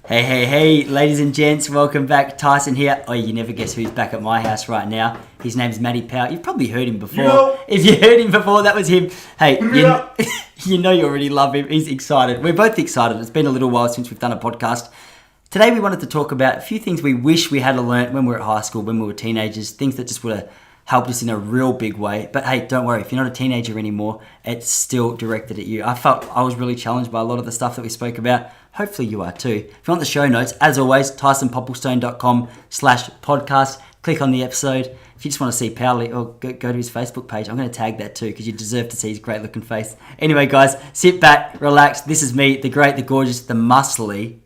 Hey, ladies and gents, welcome back. Tyson here. Oh, you never guess who's back at my house right now. His name's Matty Powell. You've probably heard him before. Yo. If you heard him before, that was him. Hey, you know you already love him. He's excited. We're both excited. It's been a little while since we've done a podcast. Today we wanted to talk about a few things we wish we had learnt when we were at high school, when we were teenagers, things that just would have helped us in a real big way. But hey, don't worry, if you're not a teenager anymore, it's still directed at you. I felt I was really challenged by a lot of the stuff that we spoke about. Hopefully you are too. If you want the show notes, as always, tysonpopplestone.com/podcast. Click on the episode. If you just want to see Powley, or go to his Facebook page. I'm going to tag that too because you deserve to see his great looking face. Anyway, guys, sit back, relax. This is me, the great, the gorgeous, the muscly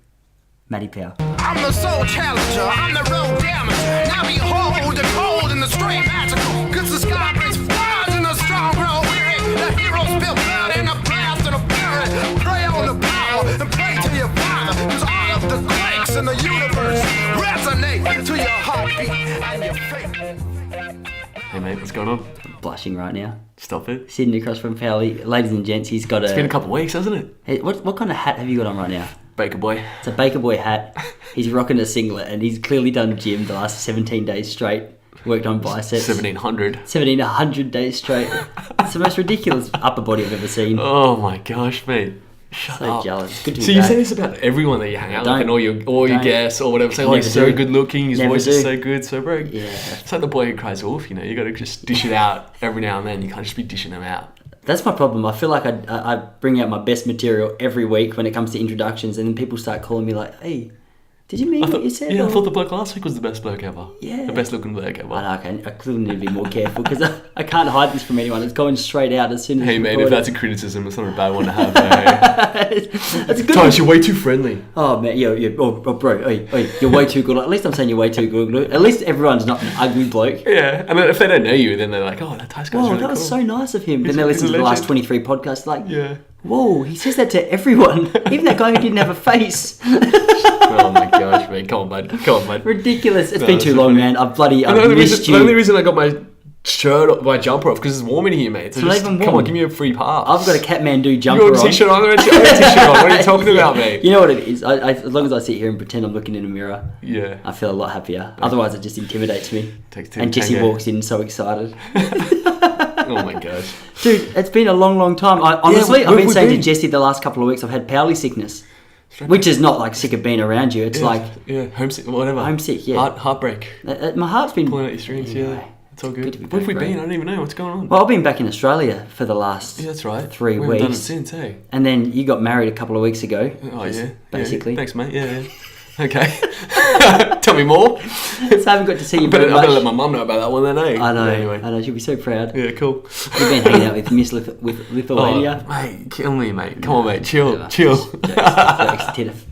Matty Powell. I'm the soul challenger, I'm the road damager. Now behold the cold and the straight magical. Cause the sky brings fires and the strong grow weary. The heroes spill blood in the blast of the fury. Pray on the power and pray to your father. Cause all of the quakes in the universe resonate to your heartbeat and your faith. Hey mate, what's going on? I'm blushing right now. Stop it. Sitting across from Powley. Ladies and gents, he's got It's been a couple of weeks, hasn't it? Hey, what kind of hat have you got on right now? Baker boy. It's a Baker Boy hat. He's rocking a singlet and he's clearly done gym the last 17 days straight. Worked on biceps. 1700 days straight. It's the most ridiculous upper body I've ever seen. Oh my gosh, mate. Shut So up. jealous. Good to be So you back. say this about everyone that you hang out with and all your Don't. guests or whatever. Say, oh, he's Never so do. good looking, his Never voice do. is so good, so bro. Yeah. It's like the boy who cries wolf, you know. You got to just dish it out every now and then. You can't just be dishing them out. That's my problem. I feel like I bring out my best material every week when it comes to introductions, and then people start calling me like, "Hey, did you mean what you said?" Yeah, I or- thought the bloke last week was the best bloke ever. Yeah. The best looking bloke ever. I know, okay. I clearly need to be more careful because I can't hide this from anyone. It's going straight out as soon as Hey it's mate, if recorded. that's a criticism, it's not a bad one to have. That's a good Tyson, you're way too friendly. Oh man, bro, you're way too good. At least I'm saying you're way too good. At least everyone's not an ugly bloke. Yeah, and then if they don't know you, then they're like, oh, that Tyson guy's Whoa, really that cool. was so nice of him. He's Then they a- listen he's to a the last legend. 23 podcasts like, Yeah. whoa, he says that to everyone. Even that guy who didn't have a face. Oh my gosh, man. Come on, bud. Ridiculous. It's No, been it's too so long, funny. man. I've And the only, missed the only you. reason I got my shirt, my jumper off, because it's warm in here, mate. So It's not just, even come warm. on, give me a free pass. I've got a Catmandu You jumper got a on. t-shirt on? I got a t-shirt on. What are you talking about, mate? You know what it is? As long as I sit here and pretend I'm looking in a mirror, Yeah. I feel a lot happier. Otherwise, it just intimidates me. Takes two And to Jesse tango. walks in so excited. Oh my gosh. Dude, it's been a long time. Honestly, where I've been have we saying to been? Jesse the last couple of weeks, I've had Powley sickness. Which is not like sick of being around you. It's Yeah, like yeah, homesick, whatever. Homesick, yeah. Heartbreak. My heart's been Pulling out your strings, Anyway, yeah. It's all good good. to be Where have we back, been? right? I don't even know. What's going on? Well, I've been back in Australia for the last Yeah, that's right. 3 we haven't done it weeks. since, hey? And then you got married a couple of weeks ago. Oh, yeah. Basically. Yeah. Thanks, mate. Yeah. Okay. Tell me more. So I haven't got to see you I very better let much. my mum know about that one then, eh? I know, Anyway. I know. She'll be so proud. Yeah, cool. You've been hanging out with Miss with Lithuania. Oh, mate, kill me, mate. Come on, mate. Chill. Whatever. Chill. Jokes, tiff.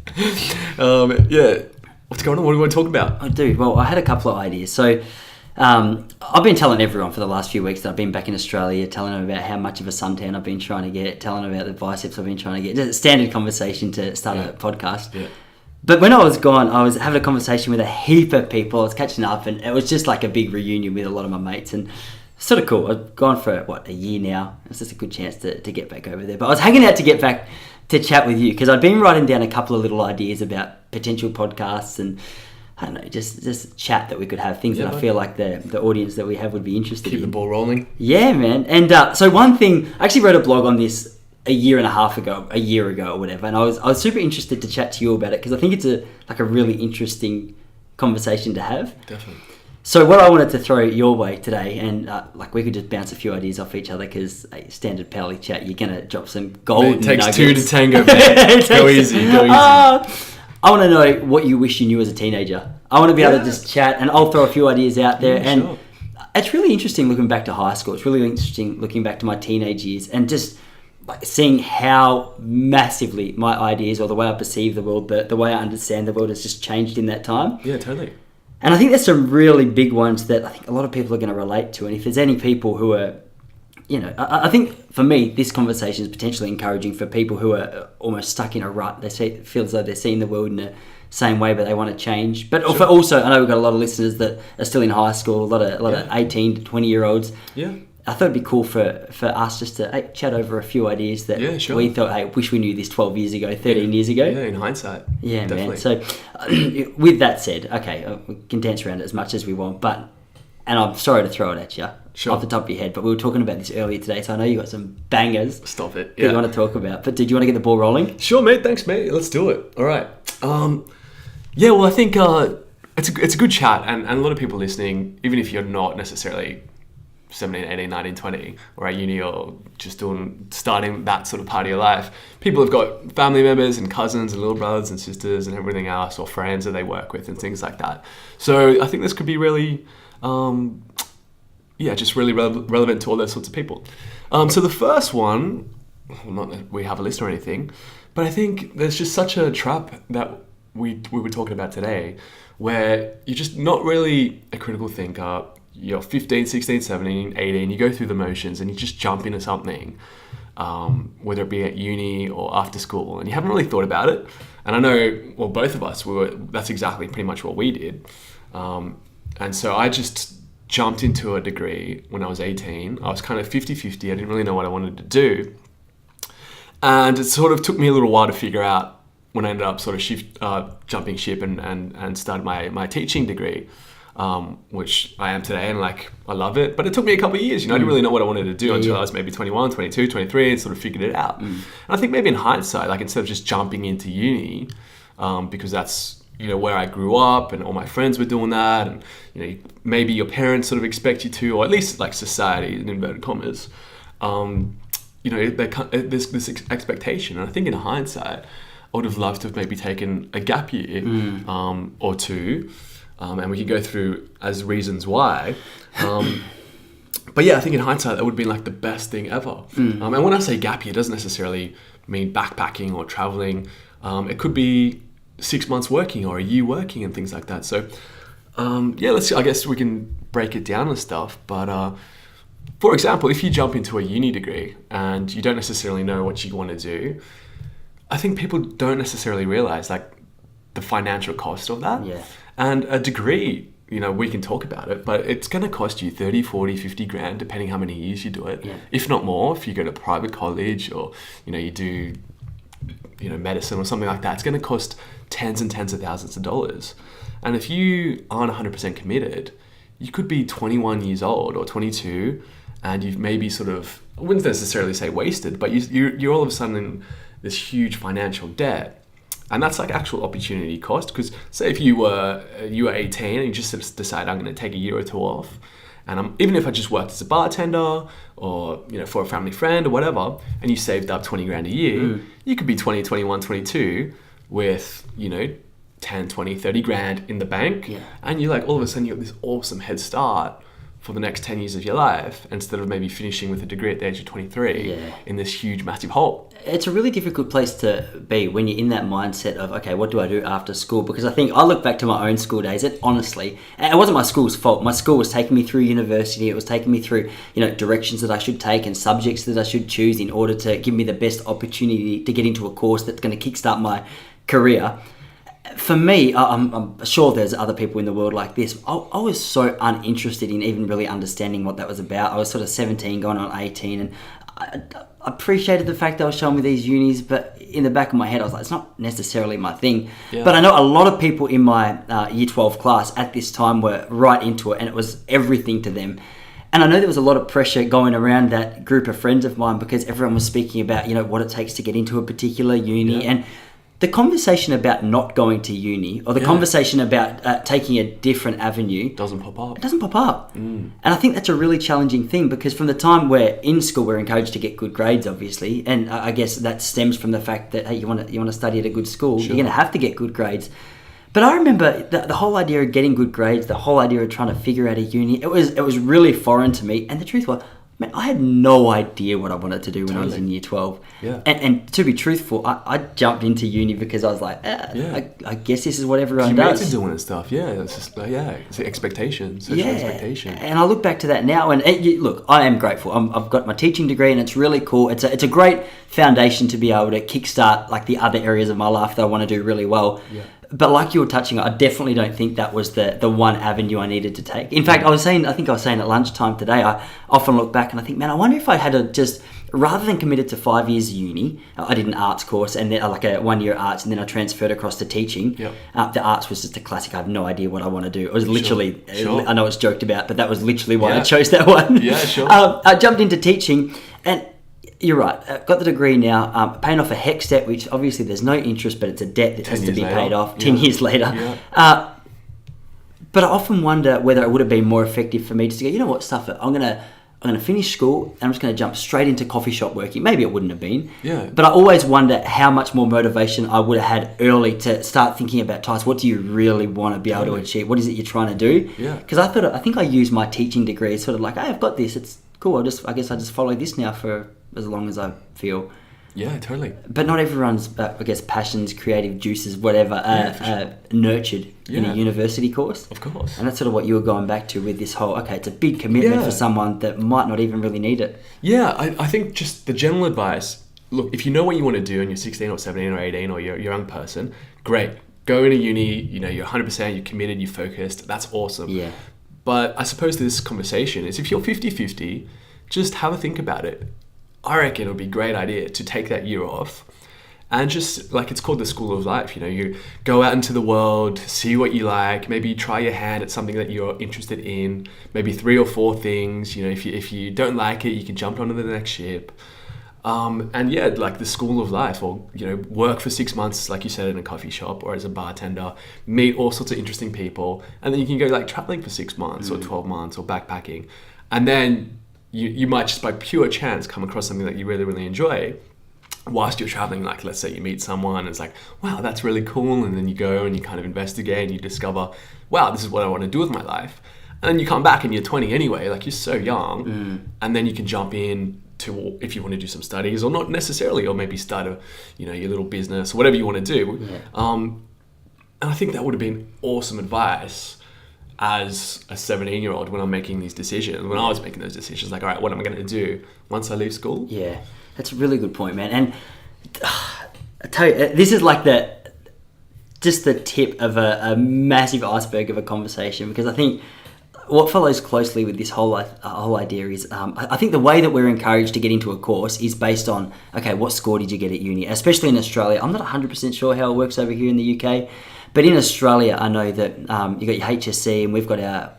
Yeah. What's going on? What do you want to talk about? Oh, dude. Well, I had a couple of ideas. So, I've been telling everyone for the last few weeks that I've been back in Australia, telling them about how much of a suntan I've been trying to get, telling them about the biceps I've been trying to get. Just a standard conversation to start a podcast. Yeah. But when I was gone, I was having a conversation with a heap of people. I was catching up, and it was just like a big reunion with a lot of my mates. And it's sort of cool. I've gone for, a year now. It's just a good chance to get back over there. But I was hanging out to get back to chat with you because I'd been writing down a couple of little ideas about potential podcasts and, I don't know, just chat that we could have, things that I mate. feel like the audience that we have would be interested Keep the in. ball rolling. Yeah, man. And so one thing, I actually wrote a blog on this a year ago or whatever, and I was super interested to chat to you about it because I think it's a really interesting conversation to have. Definitely. So what I wanted to throw your way today, and we could just bounce a few ideas off each other because standard Powley chat, you're gonna drop some golden It takes nuggets. two to tango, man. Go easy. I want to know what you wish you knew as a teenager. I want to be able to just chat, and I'll throw a few ideas out there. Yeah, and sure. it's really interesting looking back to high school. It's really interesting looking back to my teenage years and just seeing how massively my ideas or the way I perceive the world, the way I understand the world has just changed in that time. Yeah, totally. And I think there's some really big ones that I think a lot of people are going to relate to. And if there's any people who are, I think for me, this conversation is potentially encouraging for people who are almost stuck in a rut. Feel as though they're seeing the world in a same way, but they want to change. But also, I know we've got a lot of listeners that are still in high school, a lot of 18 to 20-year-olds. Yeah. I thought it'd be cool for us just to chat over a few ideas that we thought, hey, wish we knew this 12 years ago, 13 years ago. Yeah, in hindsight. Yeah, definitely. man. So with that said, okay, we can dance around it as much as we want, and I'm sorry to throw it at you off the top of your head, but we were talking about this earlier today, so I know you got some bangers. Stop it. That you want to talk about. But did you want to get the ball rolling? Sure, mate. Thanks, mate. Let's do it. All right. Yeah, well, I think it's a good chat, and a lot of people listening, even if you're not necessarily 17, 18, 19, 20, or at uni, or just starting that sort of part of your life, people have got family members and cousins and little brothers and sisters and everything else, or friends that they work with and things like that. So I think this could be really, just really relevant to all those sorts of people. So the first one, not that we have a list or anything, but I think there's just such a trap that we were talking about today, where you're just not really a critical thinker. You're 15, 16, 17, 18, you go through the motions and you just jump into something, whether it be at uni or after school, and you haven't really thought about it. And I know, well, both of us, that's exactly pretty much what we did. And so I just jumped into a degree when I was 18. I was kind of 50-50. I didn't really know what I wanted to do. And it sort of took me a little while to figure out when I ended up sort of jumping ship and started my teaching degree. Which I am today, and I love it, but it took me a couple of years. I didn't really know what I wanted to do until I was maybe 21, 22, 23, and sort of figured it out. And I think maybe in hindsight, instead of just jumping into uni, because that's where I grew up and all my friends were doing that, and maybe your parents sort of expect you to, or at least society in inverted commas, there's this expectation. And I think in hindsight, I would have loved to have maybe taken a gap year or two. And we can go through as reasons why. But yeah, I think in hindsight, that would have been the best thing ever. And when I say gap year, it doesn't necessarily mean backpacking or traveling. It could be 6 months working or a year working and things like that. So I guess we can break it down and stuff. But for example, if you jump into a uni degree and you don't necessarily know what you want to do, I think people don't necessarily realize the financial cost of that. Yeah. And a degree, we can talk about it, but it's going to cost you 30, 40, 50 grand, depending how many years you do it. Yeah. If not more, if you go to private college or, you do, medicine or something like that, it's going to cost tens and tens of thousands of dollars. And if you aren't 100% committed, you could be 21 years old or 22, and you've maybe sort of, I wouldn't necessarily say wasted, but you're all of a sudden in this huge financial debt. And that's actual opportunity cost, because say if you were 18 and you just decide I'm going to take a year or two off, and even if I just worked as a bartender or for a family friend or whatever, and you saved up 20 grand a year, you could be 20, 21, 22 with 10, 20, 30 grand in the bank, and you're all of a sudden you got this awesome head start for the next 10 years of your life, instead of maybe finishing with a degree at the age of 23 in this huge, massive hole. It's a really difficult place to be when you're in that mindset of, okay, what do I do after school? Because I think I look back to my own school days, it wasn't my school's fault. My school was taking me through university. It was taking me through, directions that I should take and subjects that I should choose in order to give me the best opportunity to get into a course that's going to kickstart my career. For me, I'm sure there's other people in the world like this. I was so uninterested in even really understanding what that was about. I was sort of 17 going on 18, and I appreciated the fact they were showing me these unis, but in the back of my head I was like, it's not necessarily my thing. But I know a lot of people in my year 12 class at this time were right into it, and it was everything to them. And I know there was a lot of pressure going around that group of friends of mine, because everyone was speaking about what it takes to get into a particular uni. And the conversation about not going to uni, or the conversation about taking a different avenue, doesn't pop up. It doesn't pop up. And I think that's a really challenging thing, because from the time we're in school, we're encouraged to get good grades, obviously. And I guess that stems from the fact that, hey, you want to study at a good school, you're going to have to get good grades. But I remember the whole idea of getting good grades, the whole idea of trying to figure out a uni, it was really foreign to me. And the truth was, man, I had no idea what I wanted to do when I was in year 12. And to be truthful, I jumped into uni because I was like, I guess this is what everyone does. You're doing and stuff, it's just, it's expectation, social expectation. And I look back to that now, and look, I am grateful. I've got my teaching degree, and it's really cool. It's a great foundation to be able to kickstart the other areas of my life that I want to do really well. But like you were touching on, I definitely don't think that was the one avenue I needed to take. In fact, I think I was saying at lunchtime today, I often look back and I think, man, I wonder if I had just, rather than committed to 5 years of uni, I did an arts course and then like a 1 year arts, and then I transferred across to teaching. Yep. The arts was just a classic. I have no idea what I want to do. It was literally, Sure. I know it's joked about, but that was literally why I chose that one. Yeah, sure. I jumped into teaching, and you're right. Got the degree now, paying off a HEC debt, which obviously there's no interest, but it's a debt that has to be paid off 10 years later. Yeah. But I often wonder whether it would have been more effective for me just to go, you know what, stuff it. I'm gonna finish school and I'm just gonna jump straight into coffee shop working. Maybe it wouldn't have been. Yeah. But I always wonder how much more motivation I would have had early to start thinking about, Tice, what do you really want to be able to achieve? What is it you're trying to do? Yeah. Because I think I used my teaching degree as sort of like, hey, I've got this. It's cool. I guess I just follow this now for as long as I feel. Yeah, totally. But not everyone's, I guess, passions, creative juices, whatever, are nurtured in a university course. Of course. And that's sort of what you were going back to with this whole, okay, it's a big commitment for someone that might not even really need it. Yeah, I think just the general advice, look, if you know what you want to do and you're 16 or 17 or 18 or you're a young person, great. Go into uni, you're 100%, you're committed, you're focused. That's awesome. Yeah. But I suppose this conversation is if you're 50-50, just have a think about it. I reckon it would be a great idea to take that year off and just, like, it's called the school of life. You go out into the world, see what you like, maybe try your hand at something that you're interested in, maybe 3 or 4 things. If you don't like it, you can jump onto the next ship. And yeah, like the school of life, or, work for 6 months, like you said, in a coffee shop or as a bartender, meet all sorts of interesting people. And then you can go like traveling for 6 months or 12 months or backpacking. And then you might just by pure chance come across something that you really, really enjoy whilst you're traveling. Like, let's say you meet someone and it's like, wow, that's really cool. And then you go and you kind of investigate and you discover, wow, this is what I want to do with my life. And then you come back and you're 20 anyway, like you're so young. And then you can jump in to, if you want to do some studies, or not necessarily, or maybe start your little business or whatever you want to do. And I think that would have been awesome advice as a 17-year-old when I'm making these decisions, when I was making those decisions, like, all right, what am I going to do once I leave school? Yeah, that's a really good point, man. And I tell you, this is like just the tip of a massive iceberg of a conversation, because I think what follows closely with this whole idea is, I think the way that we're encouraged to get into a course is based on, okay, what score did you get at uni? Especially in Australia. I'm not 100% sure how it works over here in the UK, but in Australia, I know that you got your HSC and we've got our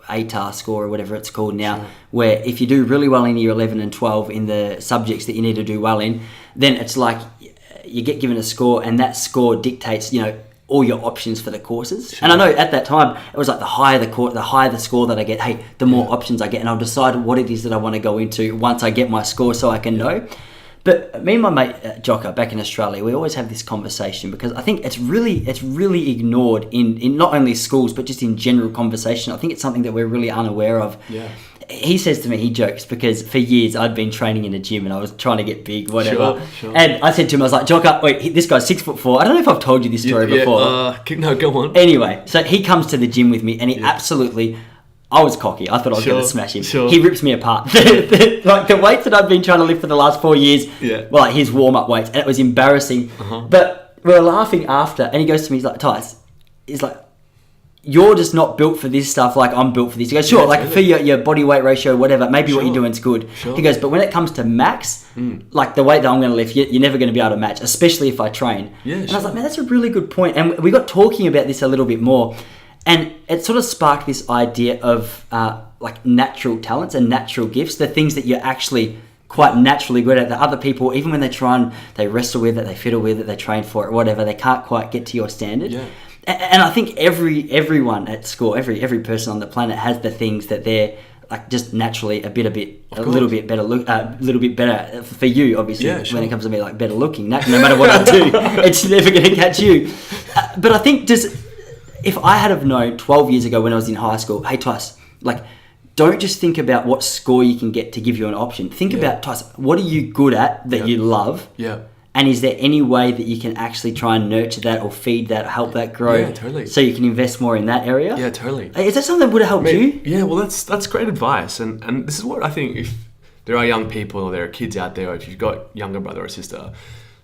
ATAR score or whatever it's called now, where if you do really well in year 11 and 12 in the subjects that you need to do well in, then it's like you get given a score, and that score dictates, all your options for the courses. And I know at that time it was like the higher the score that I get, hey, the more options I get, and I'll decide what it is that I want to go into once I get my score, so I can know. But me and my mate Jocka back in Australia, we always have this conversation, because I think it's really ignored in not only schools but just in general conversation. I think it's something that we're really unaware of. Yeah. He says to me, he jokes, because for years I'd been training in a gym and I was trying to get big, whatever. Sure. And I said to him, I was like, Jocka, wait, this guy's 6'4". I don't know if I've told you this story before. No, go on. Anyway, so he comes to the gym with me and he absolutely... I was cocky. I thought I was going to smash him. Sure. He rips me apart. Like the weights that I've been trying to lift for the last 4 years, well, like his warm-up weights, and it was embarrassing. But we were laughing after, and he goes to me, he's like, Tice, he's like, you're just not built for this stuff like I'm built for this. He goes, sure, like for your body weight ratio, whatever, maybe what you're doing's good. He goes, but when it comes to max, like the weight that I'm going to lift, you're never going to be able to match, especially if I train. And I was like, man, that's a really good point. And we got talking about this a little bit more. And it sort of sparked this idea of like natural talents and natural gifts, the things that you're actually quite naturally good at that other people, even when they try and they wrestle with it, they fiddle with it, they train for it, whatever, they can't quite get to your standard. And I think everyone at school, every person on the planet has the things that they're like just naturally a little bit better for you, obviously. When it comes to me, like better looking, no matter what I do, it's never going to catch you. But I think if I had have known 12 years ago when I was in high school, hey, Tice, like, don't just think about what score you can get to give you an option. Think about, Tice, what are you good at that you love? And is there any way that you can actually try and nurture that or feed that, help that grow? So you can invest more in that area? Is that something that would have helped you? Yeah, well, that's great advice. And this is what I think, if there are young people or there are kids out there, or if you've got younger brother or sister,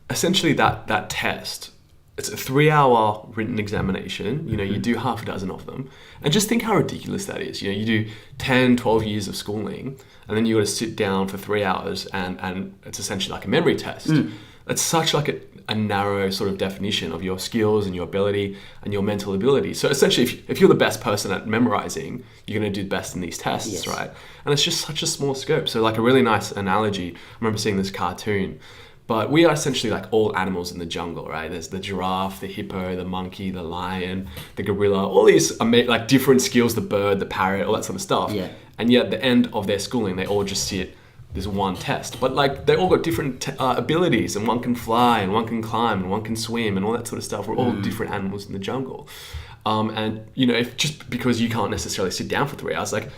essentially that test, it's a 3-hour written examination. You know, you do half a dozen of them. And just think how ridiculous that is. You know, you do 10, 12 years of schooling, and then you got to sit down for 3 hours, and it's essentially like a memory test. It's such like a narrow sort of definition of your skills and your ability and your mental ability. So essentially, if you're the best person at memorizing, you're going to do best in these tests, right? And it's just such a small scope. So like a really nice analogy, I remember seeing this cartoon, but we are essentially like all animals in the jungle, right? There's the giraffe, the hippo, the monkey, the lion, the gorilla, all these like different skills, the bird, the parrot, all that sort of stuff. Yeah. And yet at the end of their schooling, they all just sit this one test, but like they all got different abilities, and one can fly, and one can climb, and one can swim, and all that sort of stuff. We're all different animals in the jungle, and you know, if just because you can't necessarily sit down for 3 hours, like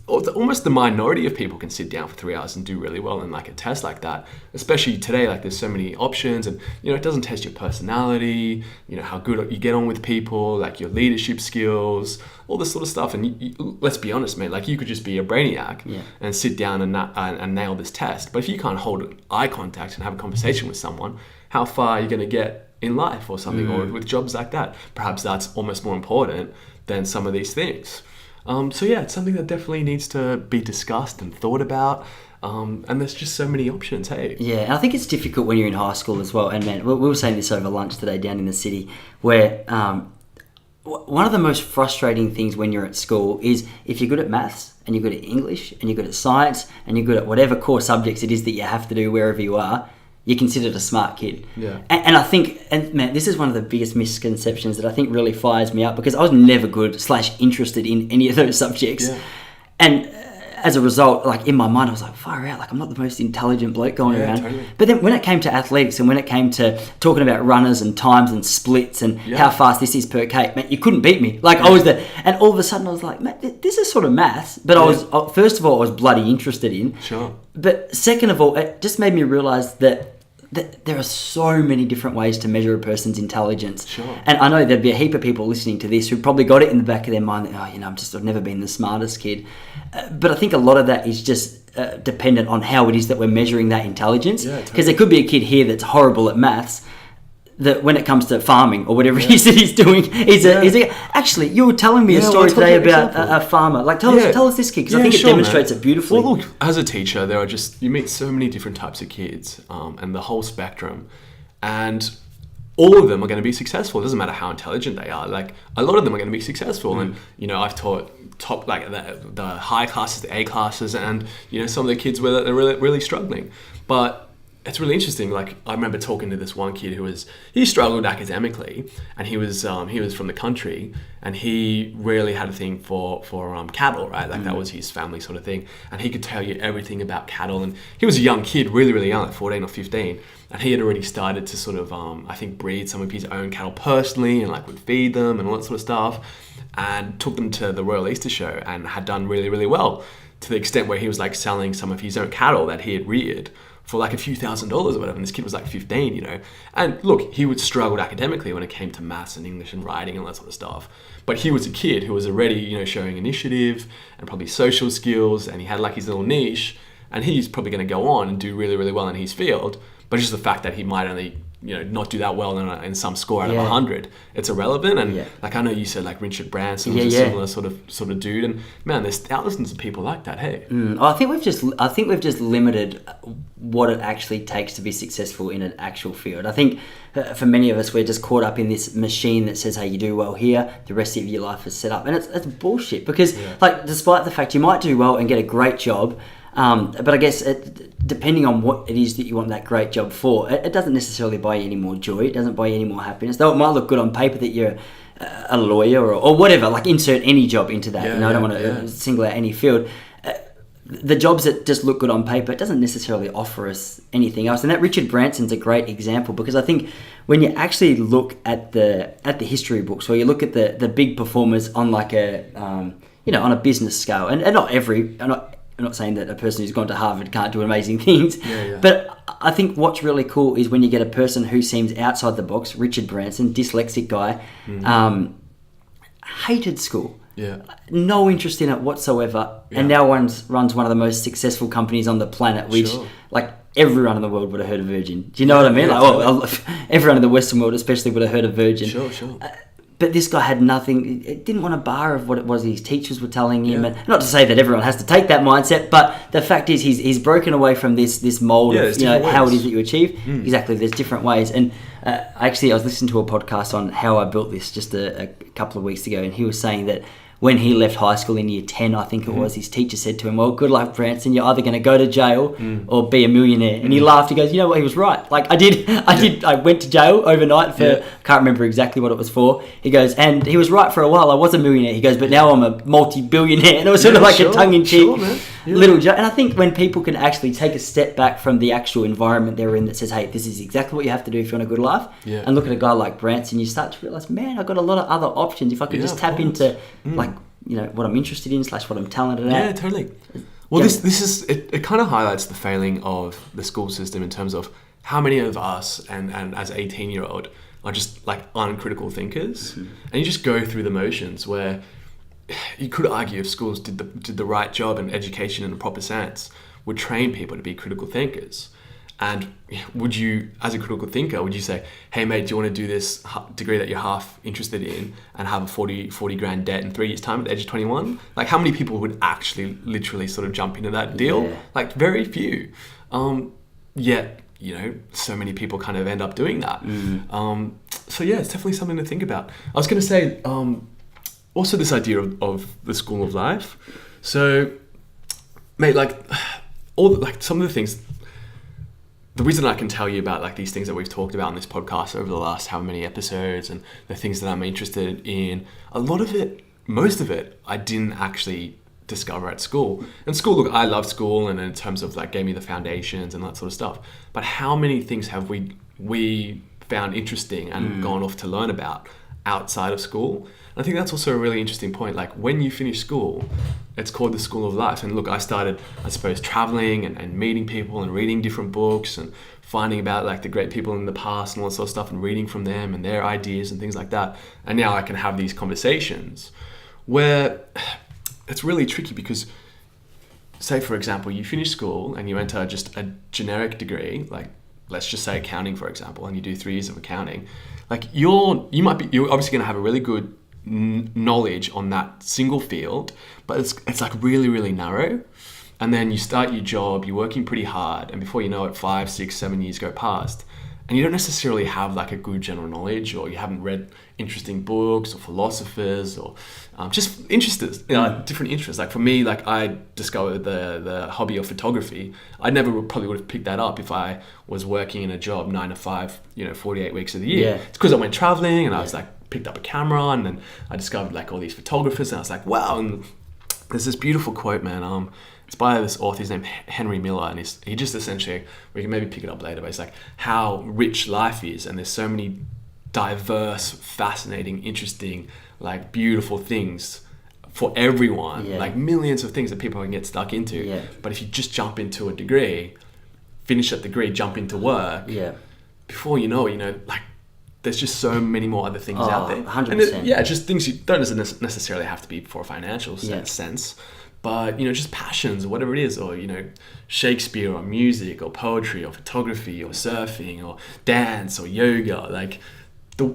almost the minority of people can sit down for 3 hours and do really well in like a test like that. Especially today, like there's so many options, and you know, it doesn't test your personality, you know, how good you get on with people, like your leadership skills, all this sort of stuff. And let's be honest, mate, like you could just be a brainiac and sit down and nail this test. But if you can't hold eye contact and have a conversation with someone, how far are you going to get in life or something, or with jobs like that? Perhaps that's almost more important than some of these things. So yeah, it's something that definitely needs to be discussed and thought about. And there's just so many options, hey? Yeah, and I think it's difficult when you're in high school as well. And man, we were saying this over lunch today down in the city, where one of the most frustrating things when you're at school is if you're good at maths, and you're good at English, and you're good at science, and you're good at whatever core subjects it is that you have to do wherever you are, you're considered a smart kid. Yeah. And I think, and man, this is one of the biggest misconceptions that I think really fires me up, because I was never good / interested in any of those subjects. Yeah. And as a result, like in my mind, I was like, far out, like I'm not the most intelligent bloke going around. Totally. But then when it came to athletics, and when it came to talking about runners and times and splits and how fast this is per K, man, you couldn't beat me. Like I was there, and all of a sudden I was like, man, this is sort of maths. But I was, first of all, I was bloody interested in. Sure. But second of all, it just made me realise that there are so many different ways to measure a person's intelligence. Sure. And I know there'd be a heap of people listening to this who probably got it in the back of their mind that, I've never been the smartest kid. But I think a lot of that is just dependent on how it is that we're measuring that intelligence. Yeah, Because there could be a kid here that's horrible at maths, that when it comes to farming or whatever it is that he's doing, actually, you were telling me a story today about a farmer. Like, tell us this kid, because I think it demonstrates it beautifully. Well, look, as a teacher, you meet so many different types of kids, and the whole spectrum, and all of them are going to be successful. It doesn't matter how intelligent they are. Like, a lot of them are going to be successful, and you know, I've taught top, like the high classes, the A classes, and you know, some of the kids where they're really, really struggling, but it's really interesting. Like, I remember talking to this one kid he struggled academically, and he was from the country, and he really had a thing for cattle, right? Like that was his family sort of thing, and he could tell you everything about cattle. And he was a young kid, really, really young, like 14 or 15, and he had already started to sort of I think breed some of his own cattle personally, and like would feed them and all that sort of stuff, and took them to the Royal Easter Show and had done really, really well, to the extent where he was like selling some of his own cattle that he had reared for like a few $1,000s or whatever, and this kid was like 15, you know. And look, he would struggle academically when it came to maths and English and writing and all that sort of stuff. But he was a kid who was already, you know, showing initiative and probably social skills, and he had like his little niche, and he's probably going to go on and do really, really well in his field. But just the fact that he might only, you know, not do that well in some score out of 100, it's irrelevant. And like, I know you said like Richard Branson was a similar sort of dude, and man, there's thousands of people like that. Hey, I think we've just limited what it actually takes to be successful in an actual field. I think for many of us, we're just caught up in this machine that says, hey, you do well here, the rest of your life is set up, and it's bullshit. Because like, despite the fact you might do well and get a great job, but I guess depending on what it is that you want that great job for, it doesn't necessarily buy you any more joy. It doesn't buy you any more happiness. Though it might look good on paper that you're a lawyer or whatever, like insert any job into that. I don't want to single out any field. The jobs that just look good on paper, it doesn't necessarily offer us anything else. And that Richard Branson's a great example, because I think when you actually look at the history books, or you look at the big performers on like on a business scale, and I'm not saying that a person who's gone to Harvard can't do amazing things, but I think what's really cool is when you get a person who seems outside the box. Richard Branson, dyslexic guy, hated school, no interest in it whatsoever, and now runs one of the most successful companies on the planet, which like everyone in the world would have heard of Virgin. Do you know what I mean? Yeah, Everyone in the Western world especially would have heard of Virgin. Sure. But this guy had nothing. It didn't want a bar of what it was his teachers were telling him. And not to say that everyone has to take that mindset, but the fact is he's broken away from this mold of how it is that you achieve. Exactly, there's different ways. And actually, I was listening to a podcast on how I built this just a couple of weeks ago, and he was saying that when he left high school in year 10, I think it was, his teacher said to him, well, good luck, Branson, you're either going to go to jail or be a millionaire. And he laughed. He goes, you know what, he was right. Like, I went to jail overnight for, can't remember exactly what it was for. He goes, and he was right for a while. I was a millionaire. He goes, but now I'm a multi-billionaire. And it was sort of like a tongue-in-cheek little joke. And I think when people can actually take a step back from the actual environment they're in that says, hey, this is exactly what you have to do if you want a good life, and look at a guy like Branson, you start to realise, man, I've got a lot of other options. If I could just tap into, what I'm interested in / what I'm talented at. Yeah, totally. Well, this is it kind of highlights the failing of the school system in terms of how many of us and as 18-year-old are just like uncritical thinkers, and you just go through the motions where you could argue if schools did the right job and education in the proper sense would train people to be critical thinkers. And would you, as a critical thinker, would you say, hey mate, do you want to do this degree that you're half interested in and have a 40 grand debt in 3 years' time at the age of 21? Like, how many people would actually literally sort of jump into that deal? Yeah. Like, very few. Yet, so many people kind of end up doing that. So yeah, it's definitely something to think about. I was going to say, also this idea of the school of life. So, mate, some of the things. The reason I can tell you about like these things that we've talked about on this podcast over the last how many episodes and the things that I'm interested in, a lot of it, most of it, I didn't actually discover at school. And school, look, I love school, and in terms of like gave me the foundations and that sort of stuff. But how many things have we found interesting and gone off to learn about outside of school? And I think that's also a really interesting point. Like, when you finish school, it's called the School of Life. And look, I started, I suppose, traveling and meeting people and reading different books and finding about like the great people in the past and all that sort of stuff and reading from them and their ideas and things like that. And now I can have these conversations where it's really tricky because, say, for example, you finish school and you enter just a generic degree, like let's just say accounting, for example, and you do 3 years of accounting. Like, you're obviously going to have a really good knowledge on that single field, but it's like really, really narrow. And then you start your job, you're working pretty hard, and before you know it, 5, 6, 7 years go past, and you don't necessarily have like a good general knowledge, or you haven't read interesting books or philosophers or just different interests. Like for me, like I discovered the hobby of photography. I never probably would have picked that up if I was working in a job 9 to 5, 48 weeks of the year. It's because I went traveling and I was like, picked up a camera, and then I discovered like all these photographers, and I was like, wow. And there's this beautiful quote, man. It's by this author, his name Henry Miller, and he just essentially, we can maybe pick it up later, but it's like how rich life is, and there's so many diverse, fascinating, interesting, like beautiful things for everyone, like millions of things that people can get stuck into. But if you just jump into a degree, finish that degree, jump into work, before you know it, like there's just so many more other things out there. 100%. And it's just things you don't necessarily have to be for a financial sense, but just passions, whatever it is, or Shakespeare or music or poetry or photography or surfing or dance or yoga, like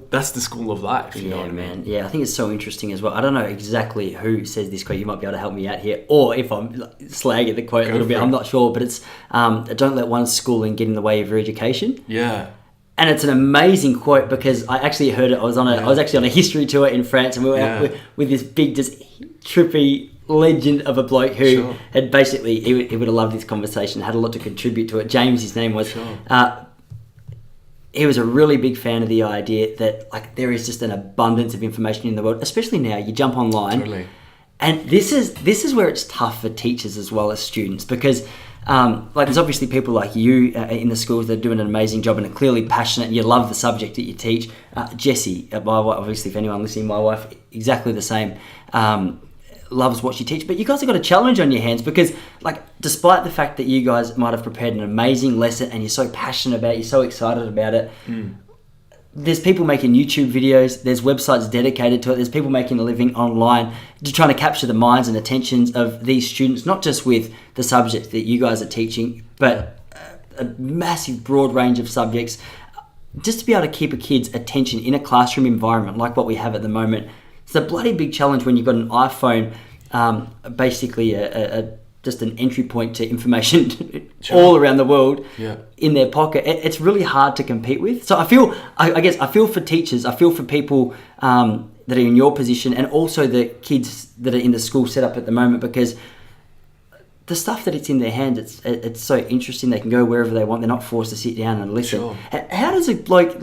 that's the school of life. You know what I mean? Yeah, I think it's so interesting as well. I don't know exactly who says this quote. You might be able to help me out here, or if I'm slagging the quote a little bit, I'm not sure. But it's don't let one schooling get in the way of your education. Yeah. And it's an amazing quote because I actually heard it. I was actually on a history tour in France, and we were out with this big, just trippy legend of a bloke who had basically, he would have loved this conversation, had a lot to contribute to it. James, his name was. He was a really big fan of the idea that like there is just an abundance of information in the world, especially now. You jump online, and this is where it's tough for teachers as well as students, because there's obviously people like you in the schools that are doing an amazing job and are clearly passionate and you love the subject that you teach. Jessie, my wife, obviously, if anyone listening, my wife, exactly the same, loves what she teaches. But you guys have got a challenge on your hands because, like, despite the fact that you guys might have prepared an amazing lesson and you're so passionate about it, you're so excited about it, there's people making YouTube videos, there's websites dedicated to it, there's people making a living online, trying to capture the minds and attentions of these students, not just with the subject that you guys are teaching, but a massive broad range of subjects. Just to be able to keep a kid's attention in a classroom environment like what we have at the moment, it's a bloody big challenge when you've got an iPhone, basically just an entry point to information all around the world in their pocket. It's really hard to compete with. So I guess I feel for teachers, I feel for people that are in your position, and also the kids that are in the school setup at the moment, because the stuff that it's in their hands, it's so interesting. They can go wherever they want. They're not forced to sit down and listen. Sure. How does it like?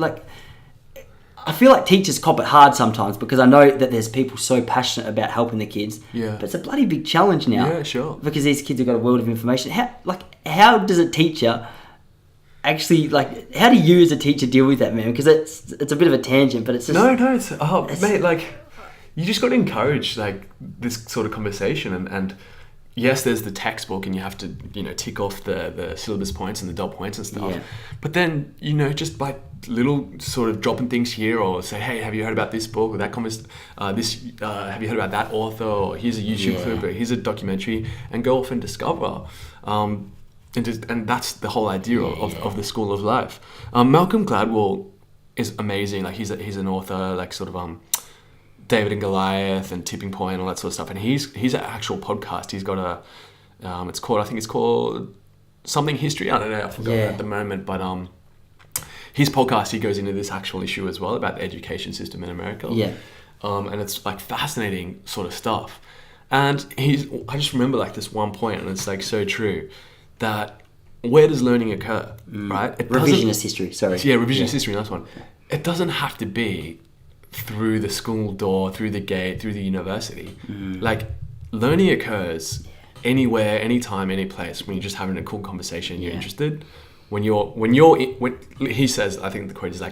I feel like teachers cop it hard sometimes, because I know that there's people so passionate about helping the kids. Yeah. But it's a bloody big challenge now. Yeah, sure. Because these kids have got a world of information. How does a teacher actually, how do you as a teacher deal with that, man? Because it's a bit of a tangent, but it's just... No, mate, you just got to encourage, this sort of conversation, and yes, there's the textbook, and you have to, tick off the syllabus points and the dot points and stuff. Yeah. But then, just by little sort of dropping things here, or say, hey, have you heard about this book or that have you heard about that author, or here's a YouTube clip, or here's a documentary, and go off and discover. And that's the whole idea of the School of Life. Malcolm Gladwell is amazing. He's an author, David and Goliath and Tipping Point and all that sort of stuff. And he's an actual podcast. He's got it's called Something History. I don't know, I forgot at the moment. But his podcast, he goes into this actual issue as well about the education system in America. Yeah. And it's fascinating sort of stuff. And I just remember this one point, and it's so true, that where does learning occur, right? Revisionist history, sorry. Yeah, revisionist history, nice one. It doesn't have to be through the school door, through the gate, through the university. Learning occurs anywhere, anytime, any place, when you're just having a cool conversation, you're interested. When he says, I think the quote is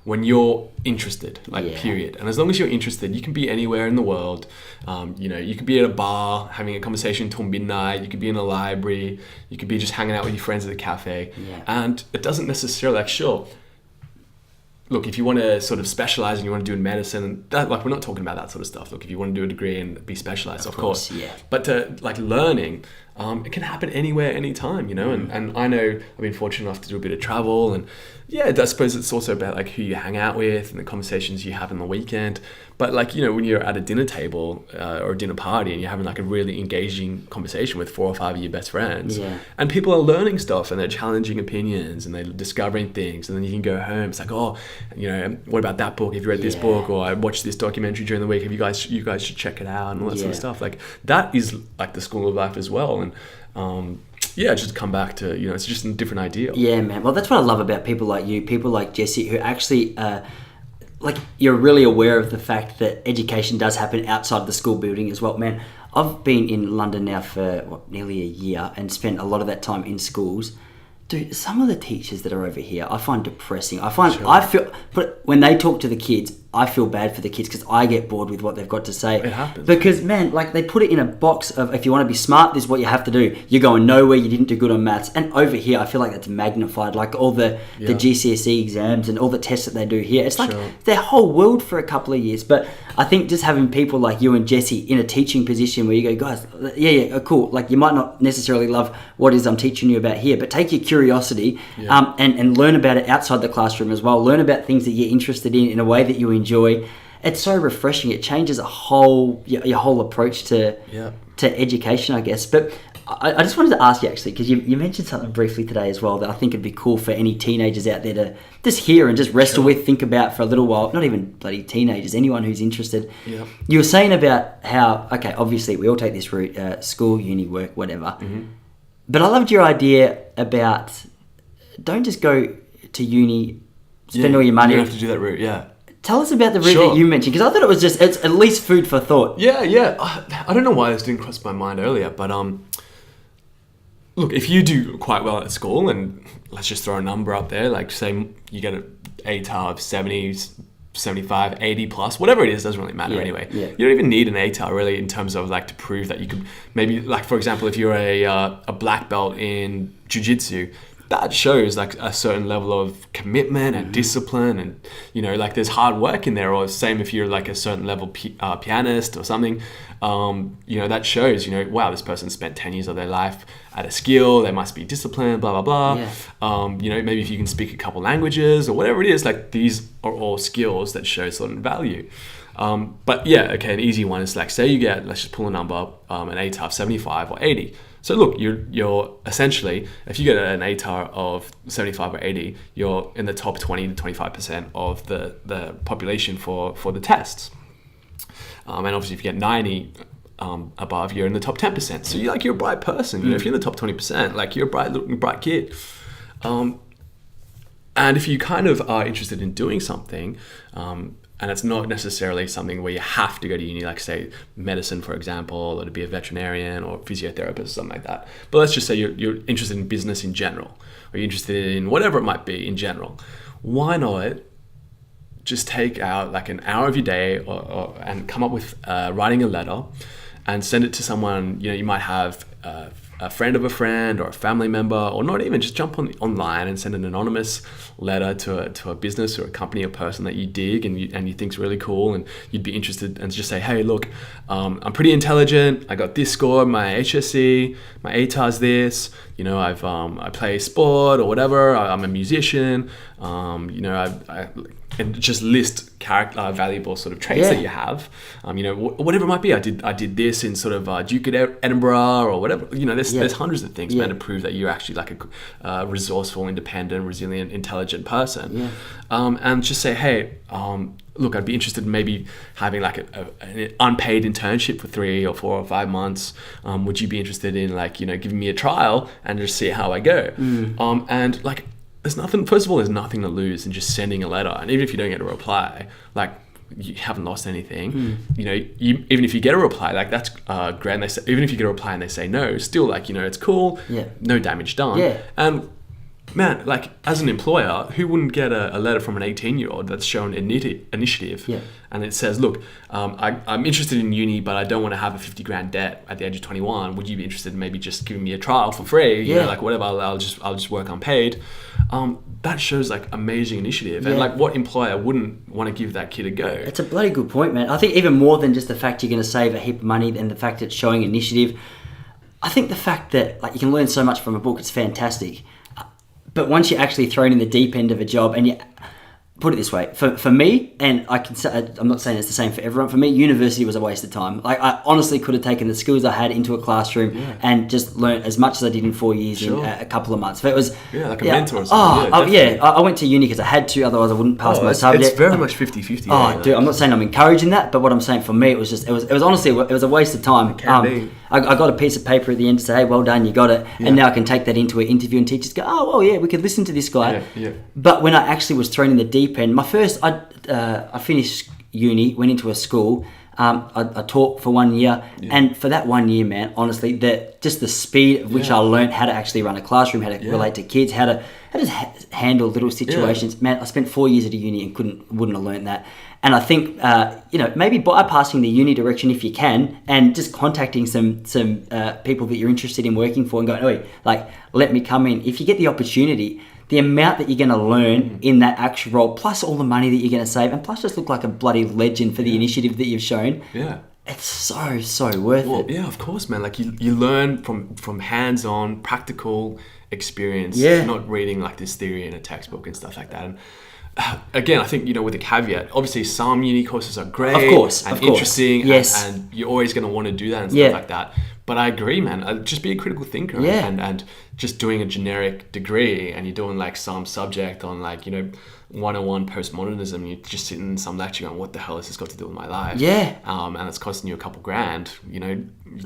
when you're interested, period. And as long as you're interested, you can be anywhere in the world. You could be at a bar having a conversation till midnight. You could be in a library. You could be just hanging out with your friends at a cafe. Yeah. And it doesn't necessarily, sure, look, if you want to sort of specialize and you want to do in medicine, that, we're not talking about that sort of stuff. Look, if you want to do a degree and be specialized, of course. Yeah. But learning, it can happen anywhere, anytime, and I know I've been fortunate enough to do a bit of travel, and I suppose it's also about who you hang out with and the conversations you have on the weekend. But when you're at a dinner table or a dinner party and you're having a really engaging conversation with 4 or 5 of your best friends, and people are learning stuff and they're challenging opinions and they're discovering things, and then you can go home, it's what about that book? Have you read this book? Or I watched this documentary during the week. You guys should check it out, and all that sort of stuff. That is the School of Life as well. And just come back to, it's just a different idea. Yeah, man. Well, that's what I love about people like you, people like Jesse, who actually, you're really aware of the fact that education does happen outside the school building as well. Man, I've been in London now for nearly a year and spent a lot of that time in schools. Dude, some of the teachers that are over here, I find depressing. But when they talk to the kids, I feel bad for the kids because I get bored with what they've got to say. It happens. Because, man, they put it in a box of, if you want to be smart, this is what you have to do. You're going nowhere, you didn't do good on maths. And over here, I feel like that's magnified. All the GCSE exams and all the tests that they do here. It's their whole world for a couple of years. But I think just having people like you and Jesse in a teaching position where you go, guys, cool. You might not necessarily love what it is I'm teaching you about here, but take your curiosity and learn about it outside the classroom as well. Learn about things that you're interested in a way that you enjoy. It's so refreshing. It changes your whole approach to education, I guess. But I just wanted to ask you, actually, because you mentioned something briefly today as well that I think would be cool for any teenagers out there to just hear and just wrestle with, think about for a little while. Not even bloody teenagers, anyone who's interested. Yeah. You were saying about how, obviously we all take this route, school, uni, work, whatever. Mm-hmm. But I loved your idea about don't just go to uni, spend all your money. You don't have to do that route, yeah. Tell us about the route that you mentioned, because I thought it's at least food for thought. Yeah. I don't know why this didn't cross my mind earlier, but look, if you do quite well at school, and let's just throw a number up there, say you get an ATAR of 70, 75, 80 plus, whatever it is, doesn't really matter anyway. Yeah. You don't even need an ATAR really in terms of to prove that you could maybe, for example, if you're a black belt in jiu-jitsu, that shows like a certain level of commitment and discipline, and you know, like there's hard work in there. Or same if you're like a certain level pianist or something, you know, that shows, you know, wow, this person spent 10 years of their life at a skill, they must be disciplined, blah blah blah. You know, maybe if you can speak a couple languages or whatever it is, like these are all skills that show certain value. But yeah, okay, an easy one is like, say you get, let's just pull a number, an ATAR of 75 or 80. So look, you're essentially, if you get an ATAR of 75 or 80, you're in the top 20 to 25% of the population for the tests. And obviously if you get 90 above, you're in the top 10%. So you're a bright person. You know, if you're in the top 20%, like you're a bright kid. And if you kind of are interested in doing something, and it's not necessarily something where you have to go to uni, like say medicine, for example, or to be a veterinarian or physiotherapist or something like that. But let's just say you're interested in business in general, or you're interested in whatever it might be in general. Why not just take out like an hour of your day and come up with writing a letter and send it to someone, you know, you might have a friend of a friend or a family member, or not even, just jump online and send an anonymous letter to a business or a company or person that you dig and you think's really cool and you'd be interested, and just say, hey, look, I'm pretty intelligent, I got this score, my HSC, my ATAR's this, you know, I play sport or whatever, I'm a musician, you know, and just list valuable sort of traits that you have, you know, whatever it might be. I did this in sort of Duke at Edinburgh or whatever. You know, there's hundreds of things, man, to prove that you're actually like a resourceful, independent, resilient, intelligent person. And just say, hey, look, I'd be interested in maybe having like an unpaid internship for 3 or 4 or 5 months. Would you be interested in like, you know, giving me a trial and just see how I go? And like, there's nothing to lose in just sending a letter. And even if you don't get a reply, like you haven't lost anything. You know, even if you get a reply, like that's grand. They say, even if you get a reply and they say no, still like, you know, it's cool. No damage done. And man, like as an employer, who wouldn't get a letter from an 18-year-old that's shown initiative? And it says, look, I'm interested in uni, but I don't want to have a 50 grand debt at the age of 21. Would you be interested in maybe just giving me a trial for free? You know, like whatever, I'll just work unpaid. That shows like amazing initiative, and like what employer wouldn't want to give that kid a go? It's a bloody good point, man. I think even more than just the fact you're going to save a heap of money and the fact that it's showing initiative, I think the fact that like you can learn so much from a book, it's fantastic. But once you're actually thrown in the deep end of a job, and you put it this way, for me, and I can say, I'm not saying it's the same for everyone, for me, university was a waste of time. Like I honestly could have taken the skills I had into a classroom and just learned as much as I did in 4 years in a couple of months. But it was like a mentor or something. I went to uni because I had to, otherwise I wouldn't pass my subject. It's very much 50-50. Oh, dude, I'm not saying I'm encouraging that, but what I'm saying for me, it was honestly, it was a waste of time. It can be. I got a piece of paper at the end to say, hey, well done, you got it. And now I can take that into an interview and teachers go, oh, well, yeah, we could listen to this guy. But when I actually was thrown in the deep end, I finished uni, went into a school, I taught for 1 year, and for that 1 year, man, honestly, just the speed at which I learned how to actually run a classroom, how to relate to kids, how to handle little situations. Man, I spent 4 years at a uni and wouldn't have learned that. And I think, you know, maybe bypassing the uni direction if you can, and just contacting some people that you're interested in working for and going, oh, like, let me come in. If you get the opportunity, the amount that you're going to learn in that actual role, plus all the money that you're going to save, and plus just look like a bloody legend for the initiative that you've shown. It's so worth it. Yeah, of course, man. Like you learn from hands-on, practical experience, not reading like this theory in a textbook and stuff like that. And again, I think, you know, with a caveat, obviously some uni courses are great, and interesting, and you're always going to want to do that and stuff like that. But I agree, man. Just be a critical thinker, and just doing a generic degree, and you're doing like some subject on like, you know, 101 postmodernism, you're just sitting in some lecture going, what the hell has this got to do with my life? And it's costing you a couple grand, you know,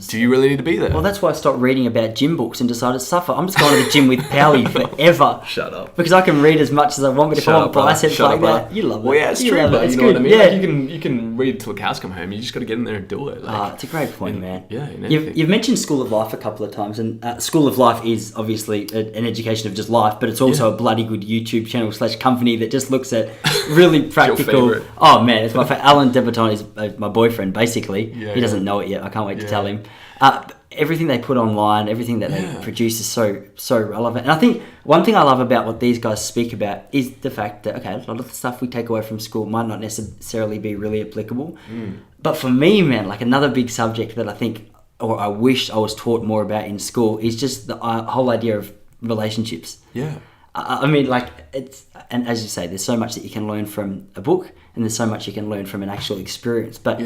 do you really need to be there? Well, that's why I stopped reading about gym books and decided to suffer. I'm just going to the gym with Powell forever. Shut up. Because I can read as much as I want, but if I want biceps like that, you love it. Well, yeah, it's true, but you know what I mean? Like you can read till the cows come home, you just got to get in there and do it. Like, it's a great point, man. Yeah. You've mentioned School of Life a couple of times, and School of Life is obviously an education of just life, but it's also a bloody good YouTube channel / company that just looks at really practical. Oh man, it's my favorite. Alan Debaton is my boyfriend, basically. He doesn't know it yet. I can't wait to tell him. everything they put online, everything that they produce is so relevant. And I think one thing I love about what these guys speak about is the fact that, okay, a lot of the stuff we take away from school might not necessarily be really applicable. But for me, man, like another big subject that I think, or I wish I was taught more about in school, is just the whole idea of relationships. Yeah. I mean, like, and as you say, there's so much that you can learn from a book, and there's so much you can learn from an actual experience. But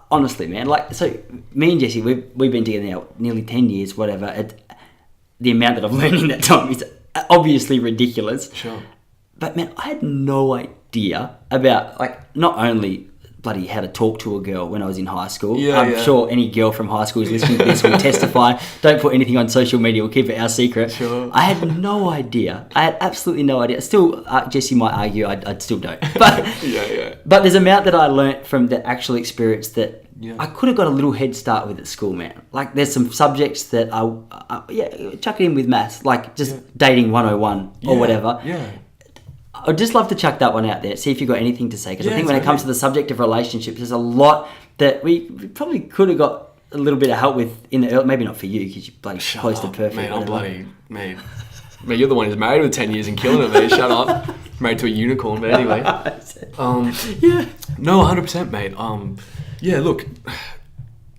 honestly, man, like, so me and Jesse, we've been together now nearly 10 years, whatever. The amount that I've learned in that time is obviously ridiculous. Sure. But man, I had no idea about, like, not only bloody how to talk to a girl when I was in high school. I'm sure any girl from high school who's listening to this will testify. Don't put anything on social media. We'll keep it our secret. Sure. I had no idea. I had absolutely no idea. Still, Jesse might argue. I still don't. But But there's an amount that I learnt from the actual experience that I could have got a little head start with at school, man. Like, there's some subjects that chuck it in with maths, like just dating 101 or whatever. Yeah. I'd just love to chuck that one out there, see if you've got anything to say. Because I think when it comes to the subject of relationships, there's a lot that we probably could have got a little bit of help with in the early, maybe not for you, because you're bloody close to perfect. Mate, I'm bloody, mate, you're the one who's married with 10 years and killing it, mate. Shut up. Married to a unicorn, but anyway. No, 100%, mate. Yeah, look,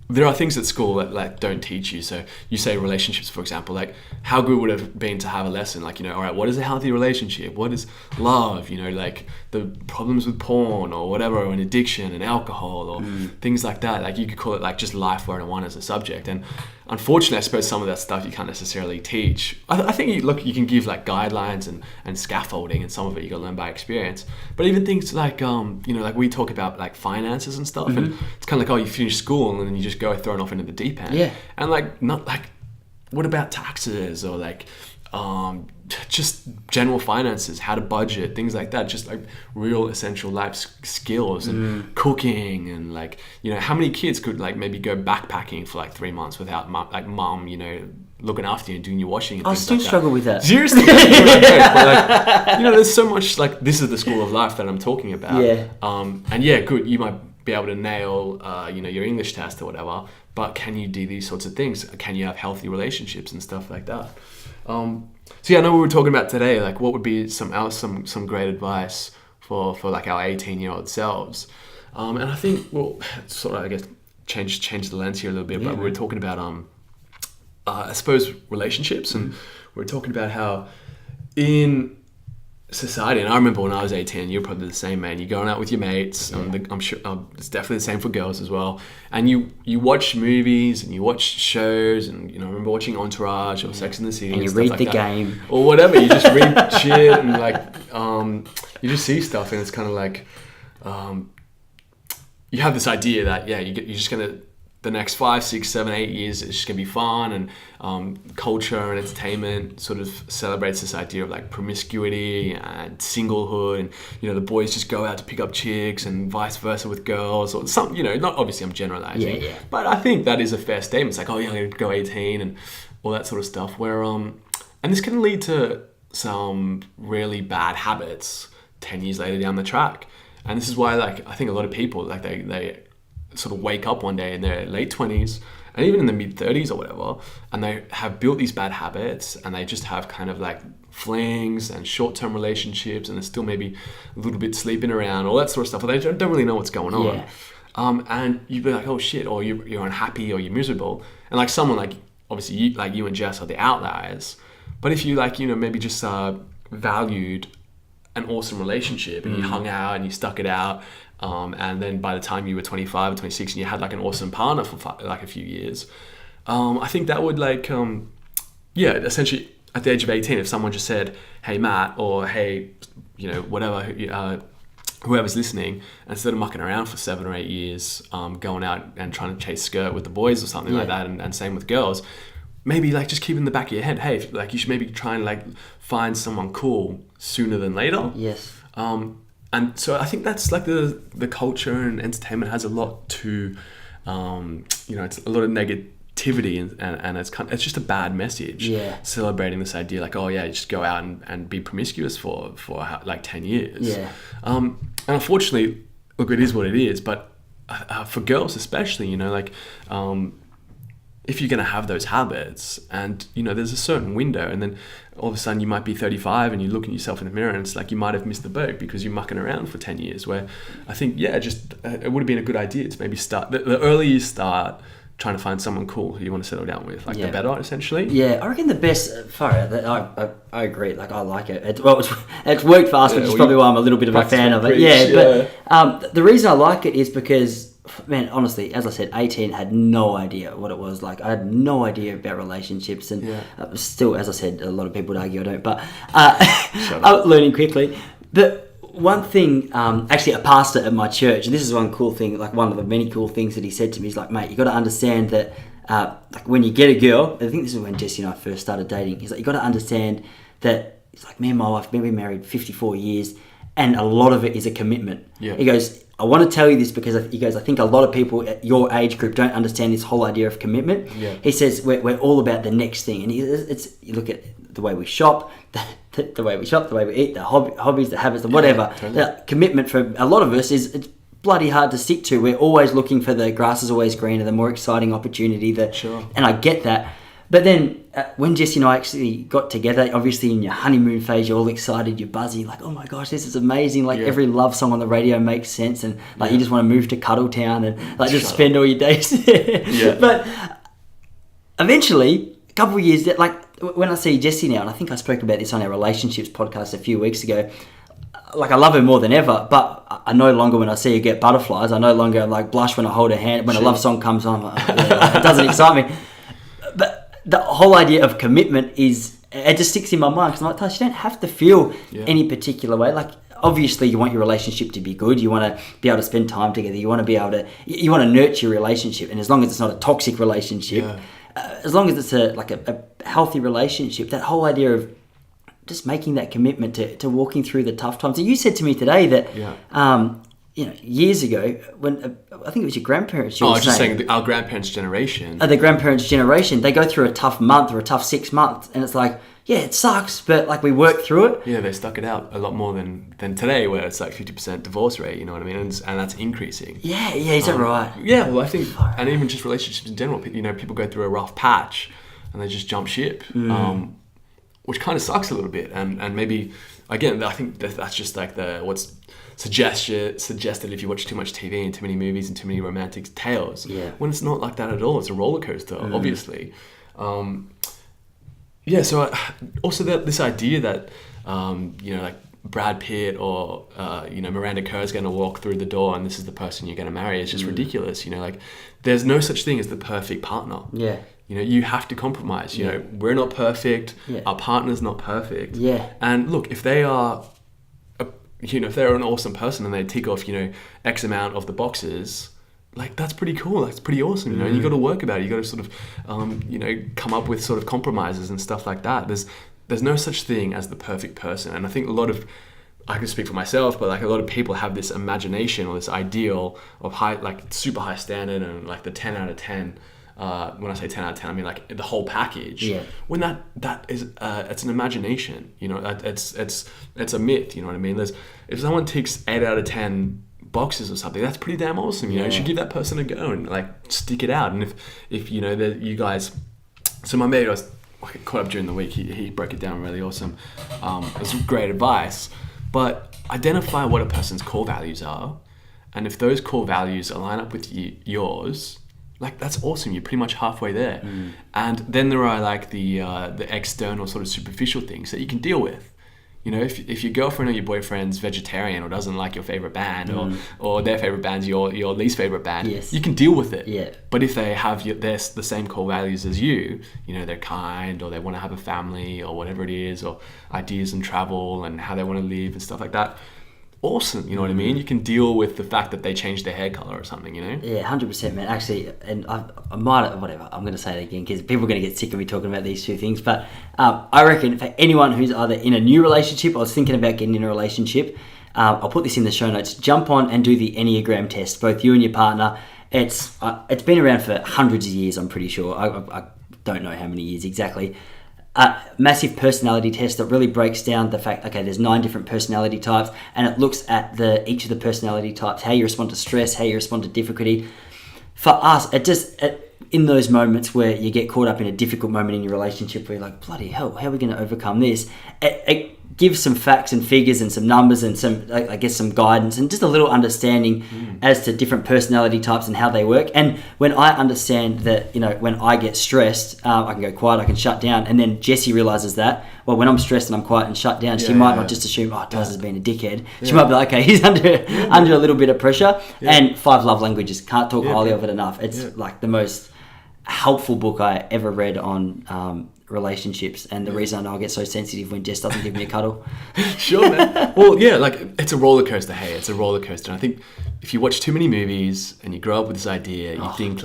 there are things at school that, like, don't teach you. So you say relationships, for example, like, how good would it have been to have a lesson like, all right, what is a healthy relationship? What is love? Like the problems with porn or whatever, or an addiction and alcohol or things like that. Like, you could call it like just life 101 as a subject. And unfortunately, I suppose some of that stuff you can't necessarily teach. I think you can give like guidelines and scaffolding, and some of it you got to learn by experience. But even things like, like we talk about like finances and stuff, and it's kind of like, oh, you finish school and then you just go thrown off into the deep end. Yeah. And like, not like, what about taxes or like, just general finances, how to budget, things like that, just like real essential life skills and cooking, and like, how many kids could like maybe go backpacking for like 3 months without mum, looking after you and doing your washing and I things still like struggle with that. Seriously. But like, there's so much, like, this is the school of life that I'm talking about. Yeah. And yeah, good, you might be able to nail, your English test or whatever, but can you do these sorts of things? Can you have healthy relationships and stuff like that? So yeah, I know we were talking about today, like, what would be some great advice for like our 18-year-old selves? And I think we'll sort of, I guess, change the lens here a little bit, but we were talking about, I suppose, relationships, and we were talking about how in society, and I remember when I was 18, you're probably the same, man. You're going out with your mates. I'm sure it's definitely the same for girls as well. And you watch movies and you watch shows, and I remember watching Entourage or Sex and the City, and you stuff read like the that. game or whatever. You just read shit, and like you just see stuff, and it's kind of like you have this idea that you're just gonna, the next 5, 6, 7, 8 years, it's just gonna be fun, and culture and entertainment sort of celebrates this idea of like promiscuity and singlehood, and the boys just go out to pick up chicks and vice versa with girls, or some, not obviously I'm generalizing, but I think that is a fair statement. It's like, oh yeah, I'm gonna go 18 and all that sort of stuff, where and this can lead to some really bad habits 10 years later down the track. And this is why, like, I think a lot of people, like, they sort of wake up one day in their late 20s and even in the mid 30s or whatever, and they have built these bad habits, and they just have kind of like flings and short-term relationships, and they're still maybe a little bit sleeping around, all that sort of stuff, or they don't really know what's going on. And you'd be like, oh shit, or you're unhappy, or you're miserable, and like someone like, obviously you and Jess are the outliers, but if you like, maybe just valued an awesome relationship, and you hung out and you stuck it out, and then by the time you were 25 or 26 and you had like an awesome partner for like a few years, I think that would like, essentially at the age of 18, if someone just said, hey Matt, or hey, whatever, whoever's listening, instead of mucking around for 7 or 8 years, going out and trying to chase skirt with the boys or something like that, and same with girls, maybe like just keep in the back of your head, hey, like you should maybe try and like find someone cool sooner than later. Yes. And so I think that's like the culture and entertainment has a lot to, it's a lot of negativity, and it's just a bad message. Celebrating this idea like, oh yeah, you just go out and be promiscuous for like 10 years. And unfortunately, look, it is what it is. But for girls especially, if you're going to have those habits, and there's a certain window, and then all of a sudden you might be 35 and you look at yourself in the mirror and it's like you might have missed the boat because you're mucking around for 10 years, where I think it would have been a good idea to maybe start the earlier you start trying to find someone cool who you want to settle down with, the better, essentially. Yeah, I reckon the best. I agree. Like, I like it. It's worked for us, which is probably why I'm a little bit of a fan of it. But the reason I like it is because, man, honestly, as I said, 18, had no idea what it was like. I had no idea about relationships, and still, as I said, a lot of people would argue I don't. But I'm learning quickly. But one thing, actually, a pastor at my church, and this is one cool thing, like one of the many cool things that he said to me, is like, mate, you got to understand that, like, when you get a girl, I think this is when Jesse and I first started dating. He's like, you got to understand that, it's like, me and my wife, we've been married 54 years, and a lot of it is a commitment. Yeah. He goes, I want to tell you this because he goes, I think a lot of people at your age group don't understand this whole idea of commitment. Yeah. He says we're all about the next thing, and you look at the way we shop, the way we eat, the hobbies, the habits, the whatever. Totally. The commitment for a lot of us it's bloody hard to stick to. We're always looking for the grass is always greener, the more exciting opportunity. Sure. And I get that. But then when Jesse and I actually got together, obviously in your honeymoon phase, you're all excited, you're buzzy, like, oh my gosh, this is amazing. Like every love song on the radio makes sense, and like you just want to move to Cuddletown and like just spend all your days there. But eventually, a couple of years, like when I see Jesse now, and I think I spoke about this on our relationships podcast a few weeks ago, like I love her more than ever, but I no longer, when I see her get butterflies, I no longer like blush when I hold her hand. When a love song comes on, I'm like, it doesn't excite me. But the whole idea of commitment it just sticks in my mind, because I'm like, Tash, you don't have to feel any particular way. Like, obviously you want your relationship to be good, you want to be able to spend time together, you want to nurture your relationship, and as long as it's not a toxic relationship, as long as it's a healthy relationship, that whole idea of just making that commitment to walking through the tough times. And you said to me today that years ago, when I think it was your grandparents. I was just saying our grandparents' generation. The grandparents' generation, they go through a tough month or a tough 6 months, and it's like, yeah, it sucks, but like we work through it. Yeah, they stuck it out a lot more than today, where it's like 50% divorce rate. You know what I mean? And that's increasing. Yeah, is that right? Yeah, well, I think, and even just relationships in general. People go through a rough patch, and they just jump ship, which kind of sucks a little bit. And maybe again, I think that's just like what's suggested if you watch too much TV and too many movies and too many romantic tales. Yeah. When it's not like that at all. It's a roller coaster, obviously. So also this idea that like Brad Pitt or Miranda Kerr is going to walk through the door and this is the person you're going to marry is just ridiculous. Like there's no such thing as the perfect partner. Yeah. You have to compromise. We're not perfect. Yeah. Our partner's not perfect. Yeah. And look, if they are if they're an awesome person and they tick off, X amount of the boxes, like that's pretty cool. That's pretty awesome. You got to work about it. You got to sort of, come up with sort of compromises and stuff like that. There's no such thing as the perfect person. And I think I can speak for myself, but like a lot of people have this imagination or this ideal of super high standard and like the 10 out of 10. When I say 10 out of 10, I mean like the whole package. Yeah. When that is, it's an imagination. It's a myth. You know what I mean? If someone ticks 8 out of 10 boxes or something, that's pretty damn awesome. You should give that person a go and like stick it out. And if you guys, so my mate, I was caught up during the week. He broke it down really awesome. It was great advice. But identify what a person's core values are, and if those core values align up with yours. Like that's awesome. You're pretty much halfway there, and then there are like the external sort of superficial things that you can deal with. If your girlfriend or your boyfriend's vegetarian or doesn't like your favorite band or their favorite band's your least favorite band, you can deal with it. Yeah. But if they have the same core values as you, they're kind or they want to have a family or whatever it is, or ideas and travel and how they want to live and stuff like that. Awesome, you know what I mean? You can deal with the fact that they changed their hair color or something, Yeah, 100%, man. Actually, and I might, whatever, I'm going to say it again because people are going to get sick of me talking about these two things. But I reckon for anyone who's either in a new relationship or is thinking about getting in a relationship, I'll put this in the show notes. Jump on and do the Enneagram test, both you and your partner. It's been around for hundreds of years, I'm pretty sure. I don't know how many years exactly. Massive personality test that really breaks down the fact, okay, there's 9 different personality types, and it looks at each of the personality types, how you respond to stress, how you respond to difficulty. for us, in those moments where you get caught up in a difficult moment in your relationship where you're like, bloody hell, how are we going to overcome this? It gives some facts and figures and some numbers and some, I guess, some guidance and just a little understanding as to different personality types and how they work. And when I understand that, when I get stressed, I can go quiet, I can shut down. And then Jessie realizes that, well, when I'm stressed and I'm quiet and shut down, she might not just assume, Daz has been a dickhead. She might be like, okay, he's under a little bit of pressure. Yeah. And 5 Love Languages, can't talk highly of it enough. It's like the most helpful book I ever read on relationships, and the reason I know I get so sensitive when Jess doesn't give me a cuddle. Sure, man. Well, yeah, like it's a roller coaster. Hey, it's a roller coaster. And I think if you watch too many movies and you grow up with this idea, you think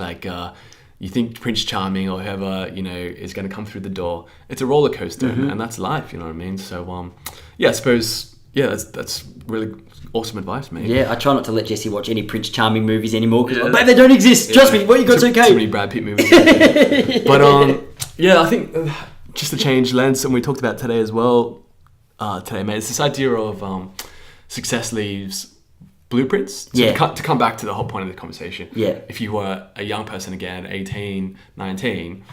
you think Prince Charming or whoever is going to come through the door. It's a roller coaster, and that's life. You know what I mean? So, I suppose. Yeah, that's really awesome advice, mate. Yeah, I try not to let Jessie watch any Prince Charming movies anymore because they don't exist. Trust me, what you got's okay. Too many Brad Pitt movies. But I think just to change lens, and we talked about today as well. Today, mate, it's this idea of success leaves blueprints. To come back to the whole point of the conversation. Yeah. If you were a young person again, 18, 19.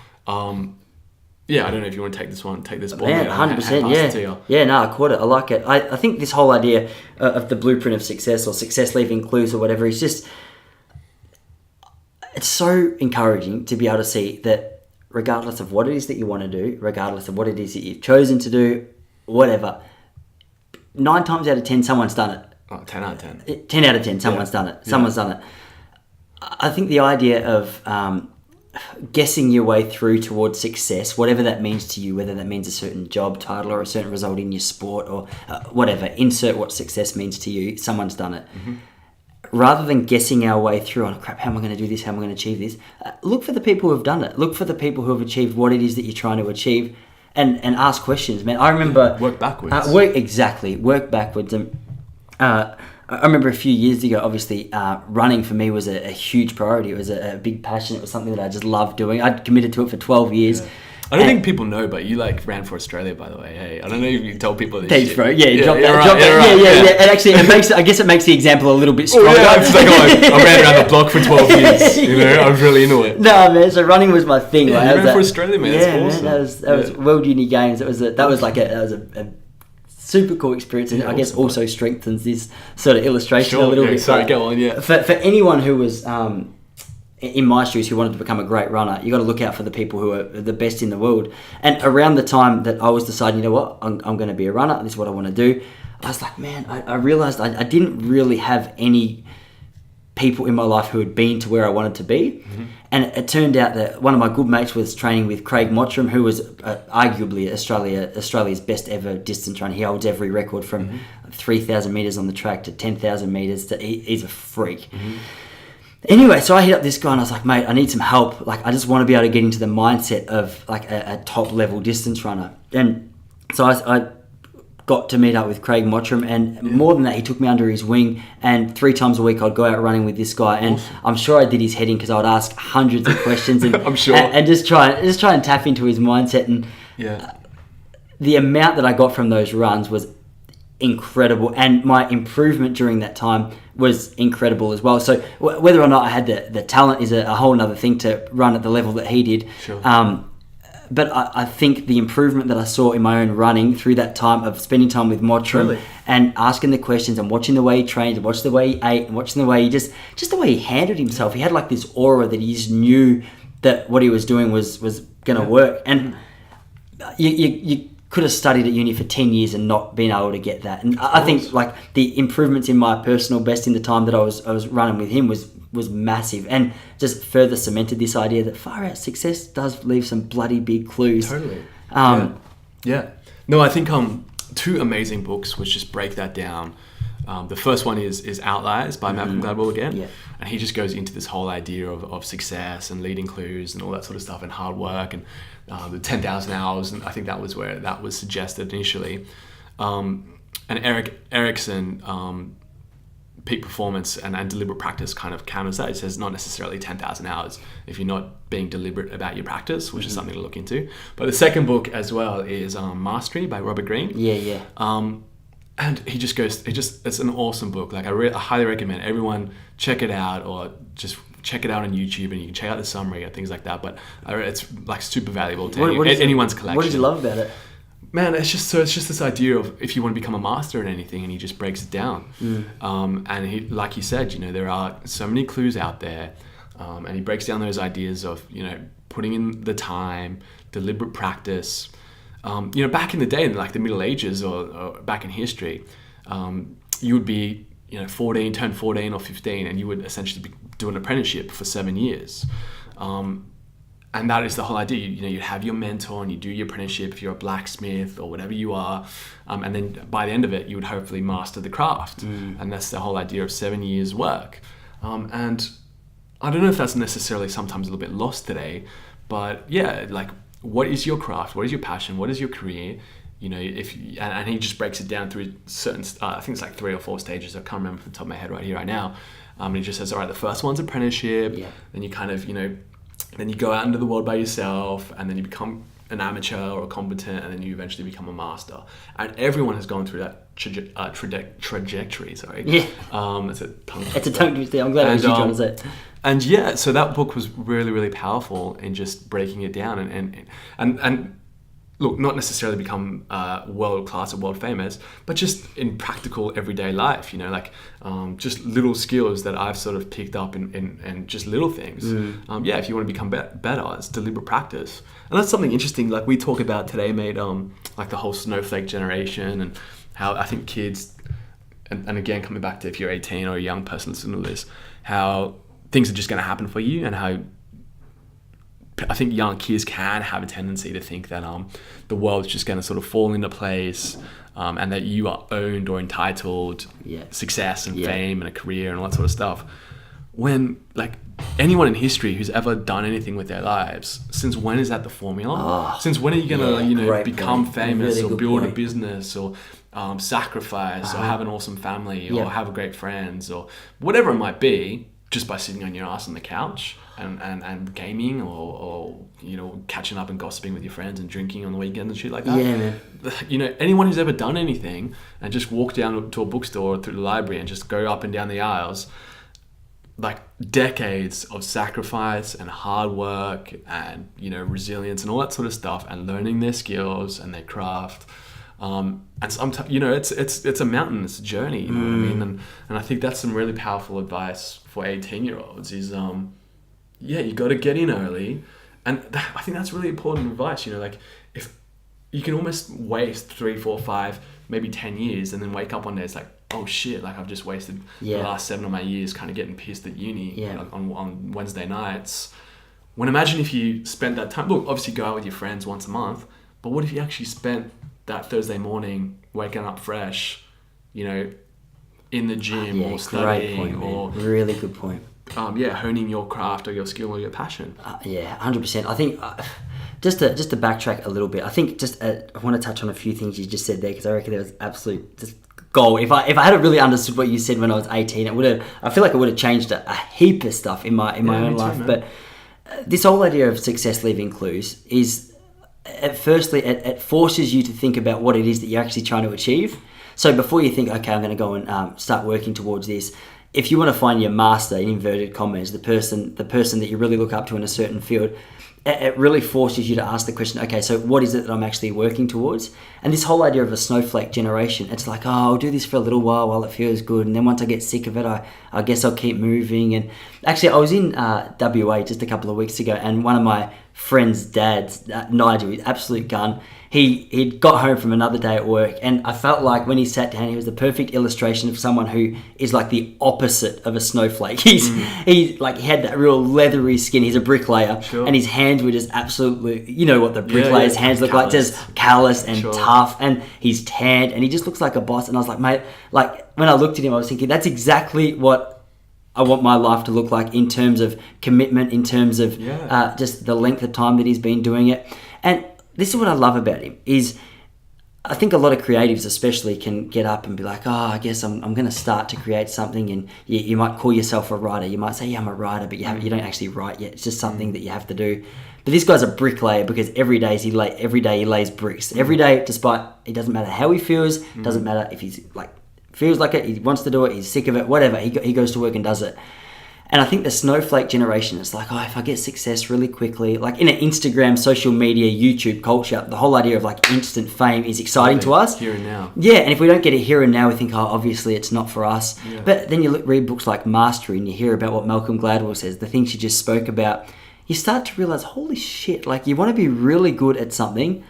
Yeah, I don't know if you want to take this ball. Man, 100%, Yeah, no, I caught it. I like it. I think this whole idea of the blueprint of success or success leaving clues or whatever is just... It's so encouraging to be able to see that regardless of what it is that you want to do, regardless of what it is that you've chosen to do, whatever, 9 times out of 10, someone's done it. 10 out of 10. 10 out of 10, someone's done it. Someone's done it. I think the idea of... guessing your way through towards success, whatever that means to you, whether that means a certain job title or a certain result in your sport or whatever, insert what success means to you, someone's done it. Rather than guessing our way through, crap, how am I going to do this? How am I going to achieve this? Look for the people who have done it. Look for the people who have achieved what it is that you're trying to achieve and ask questions, man. I remember... Work backwards. Work backwards. And I remember a few years ago, obviously, running for me was a huge priority. It was a big passion. It was something that I just loved doing. I'd committed to it for 12 years. Yeah. I don't think people know, but you ran for Australia, by the way. Hey, I don't know if you told people this. Thanks, shit. bro. Yeah, drop that. Right. And actually, it makes the example a little bit stronger. I ran around the block for 12 years. I was really into it. No, man. So running was my thing. Yeah, you ran for Australia, man. That's awesome. Man, that was World Uni Games. That was a super cool experience, and I guess also strengthens this sort of illustration a little bit. Sorry, go on. Yeah. For anyone who was in my shoes who wanted to become a great runner, you got to look out for the people who are the best in the world. And around the time that I was deciding, you know what, I'm going to be a runner. This is what I want to do. I was like, man, I realized I didn't really have any people in my life who had been to where I wanted to be. And it turned out that one of my good mates was training with Craig Mottram, who was arguably Australia's best ever distance runner. He holds every record from 3,000 metres on the track to 10,000 metres. He's a freak. Anyway, so I hit up this guy and I was like, mate, I need some help. Like, I just want to be able to get into the mindset of like a top level distance runner. And so I got to meet up with Craig Mottram, and more than that, he took me under his wing, and 3 times a week I'd go out running with this guy, and I'm sure I did his head in because I would ask hundreds of questions and I'm sure. and just try and tap into his mindset. And the amount that I got from those runs was incredible, and my improvement during that time was incredible as well. So whether or not I had the talent is a whole other thing to run at the level that he did. Sure. But I think the improvement that I saw in my own running through that time of spending time with Mottram and asking the questions and watching the way he trained and watching the way he ate and watching the way he just the way he handled himself. He had like this aura that he just knew that what he was doing was going to work. And you could have studied at uni for 10 years and not been able to get that. And I think like the improvements in my personal best in the time that I was running with him was massive, and just further cemented this idea that far out success does leave some bloody big clues. Totally. No, I think 2 amazing books which just break that down. The first one is Outliers by Malcolm Gladwell again. And he just goes into this whole idea of success and leading clues and all that sort of stuff and hard work and the 10,000 hours. And I think that was where that was suggested initially. And Eric Erickson, peak performance and deliberate practice kind of counters that. It says not necessarily 10,000 hours if you're not being deliberate about your practice, which is something to look into. But the second book as well is Mastery by Robert Greene. And he just goes, it's an awesome book. Like I highly recommend everyone check it out or just check it out on YouTube and you can check out the summary and things like that. But it's like super valuable to What anyone's collection. What did you love about it? Man, it's just this idea of if you want to become a master in anything, and he just breaks it down. And he, like you said, there are so many clues out there, and he breaks down those ideas of putting in the time, deliberate practice. Back in the day, in like the Middle Ages or back in history, you would be turn 14 or 15, and you would essentially do an apprenticeship for 7 years. And that is the whole idea. You have your mentor and you do your apprenticeship if you're a blacksmith or whatever you are. And then by the end of it, you would hopefully master the craft. And that's the whole idea of 7 years work. And I don't know if that's necessarily sometimes a little bit lost today, but yeah, like what is your craft? What is your passion? What is your career? And he just breaks it down through certain, I think it's like 3 or 4 stages. I can't remember from the top of my head right here, right now. And he just says, all right, the first one's apprenticeship. Yeah. Then you kind of, then you go out into the world by yourself, and then you become an amateur or a competent, and then you eventually become a master. And everyone has gone through that trajectory. Sorry. Yeah. It's a tongue twister. I'm glad I was trying to say it. And yeah, so that book was really, really powerful in just breaking it down and look, not necessarily become world class or world famous, but just in practical everyday life, just little skills that I've sort of picked up in just little things. If you want to become better, it's deliberate practice. And that's something interesting, like we talk about today, mate, like the whole snowflake generation, and how I think kids, and again, coming back to if you're 18 or a young person listening to this, how things are just going to happen for you, and how I think young kids can have a tendency to think that the world's just going to sort of fall into place, and that you are owned or entitled success and fame and a career and all that sort of stuff. When like anyone in history who's ever done anything with their lives, since when is that the formula? Since when are you going to become famous or build a business or sacrifice or have an awesome family or have great friends or whatever it might be, just by sitting on your ass on the couch and gaming or catching up and gossiping with your friends and drinking on the weekend and shit like that. Yeah, man. Anyone who's ever done anything and just walk down to a bookstore or through the library and just go up and down the aisles, like decades of sacrifice and hard work and resilience and all that sort of stuff, and learning their skills and their craft. And sometimes, it's a mountain, it's a journey, you know what I mean? And I think that's some really powerful advice for 18-year-olds is, you got to get in early. And I think that's really important advice, like if you can almost waste 3, 4, 5, maybe 10 years and then wake up one day, it's like, oh shit, like I've just wasted the last 7 of my years kind of getting pissed at uni on Wednesday nights. When imagine if you spent that time, look, obviously go out with your friends once a month, but what if you actually spent that Thursday morning waking up fresh, in the gym or studying or really good point. Honing your craft or your skill or your passion. 100%. I think just to backtrack a little bit, I think I want to touch on a few things you just said there, because I reckon there was absolute just gold. If I had really understood what you said when I was 18, I feel like it would have changed a heap of stuff in my own life. Too, but this whole idea of success leaving clues is, firstly, it forces you to think about what it is that you're actually trying to achieve. So before you think, okay, I'm going to go and start working towards this, if you want to find your master, in inverted commas, the person that you really look up to in a certain field, it really forces you to ask the question, okay, so what is it that I'm actually working towards? And this whole idea of a snowflake generation, it's like, I'll do this for a little while it feels good, and then once I get sick of it, I guess I'll keep moving. And actually, I was in WA just a couple of weeks ago, and one of my friend's dads, Nigel, he's absolute gun, he'd got home from another day at work, and I felt like when he sat down, he was the perfect illustration of someone who is like the opposite of a snowflake. He had that real leathery skin. He's a bricklayer, and his hands were just absolutely, what the bricklayer's hands look like, just callous and tough, and he's tanned, and he just looks like a boss. And I was like, mate, like when I looked at him, I was thinking, that's exactly what I want my life to look like in terms of commitment, in terms of just the length of time that he's been doing it. And this is what I love about him, is I think a lot of creatives especially can get up and be like, I guess I'm going to start to create something, and you might call yourself a writer. You might say, yeah, I'm a writer, but you don't actually write yet. It's just something that you have to do. But this guy's a bricklayer, because every day he lays bricks. Every day, despite, it doesn't matter how he feels, it doesn't matter if he's like feels like it, he wants to do it, he's sick of it, whatever, he goes to work and does it. And I think the snowflake generation is like, oh, if I get success really quickly, like in an Instagram, social media, YouTube culture, the whole idea of like instant fame is exciting to us. Here and now. Yeah, and if we don't get it here and now, we think, oh, obviously it's not for us. Yeah. But then you read books like Mastery and you hear about what Malcolm Gladwell says, the things you just spoke about. You start to realize, holy shit, like you want to be really good at something,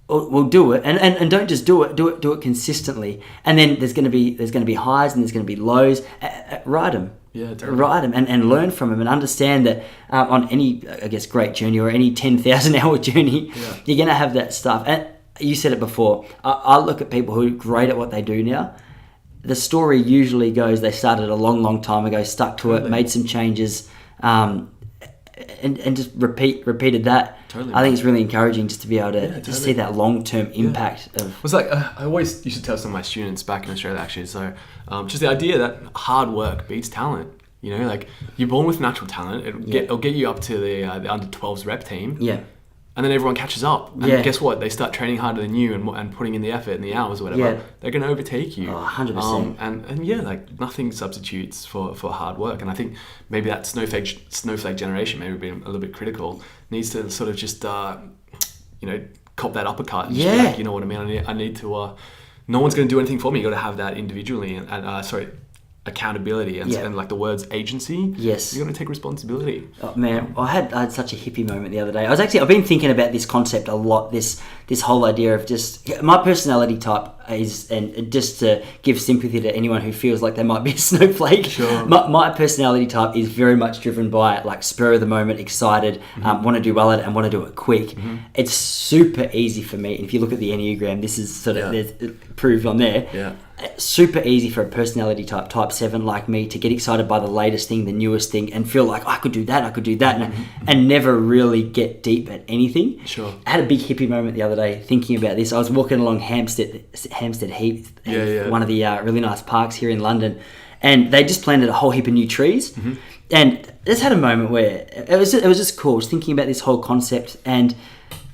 we'll do it, and don't just do it consistently. And then there's going to be highs and there's going to be lows. Ride them. Yeah, totally. Ride them and learn from them and understand that on any, I guess, great journey or any 10,000 hour journey, you're going to have that stuff. And you said it before. I look at people who are great at what they do now. The story usually goes they started a long, long time ago, stuck to it, made some changes, and just repeated that. Totally. I think it's really encouraging just to be able to just see that long-term impact of. It was like I always used to tell some of my students back in Australia actually. So just the idea that hard work beats talent. You know, like you're born with natural talent. It'll get you up to the under 12s rep team. Yeah. And then everyone catches up. And guess what? They start training harder than you and putting in the effort and the hours or whatever. Yeah. They're going to overtake you. Oh, 100%. And yeah, like nothing substitutes for hard work. And I think maybe that snowflake generation, maybe being a little bit critical, needs to sort of just, cop that uppercut. And just be like, you know what I mean? I need to, no one's going to do anything for me. You got to have that individually accountability and like the words agency. Yes. You're going to take responsibility. Oh, man, I had such a hippie moment the other day. I've been thinking about this concept a lot, this whole idea of just, my personality type is, and just to give sympathy to anyone who feels like they might be a snowflake, sure. my personality type is very much driven by like spur of the moment, excited, want to do well at it and want to do it quick. It's super easy for me. And if you look at the Enneagram, this is sort of there's proved on there. Yeah. Super easy for a personality type 7 like me to get excited by the latest thing, the newest thing, and feel like I could do that, and never really get deep at anything. Sure. I had a big hippie moment the other day thinking about this. I was walking along Hampstead Heath, one of the really nice parks here in London, and they just planted a whole heap of new trees. And I just had a moment where it was just cool. I was thinking about this whole concept, and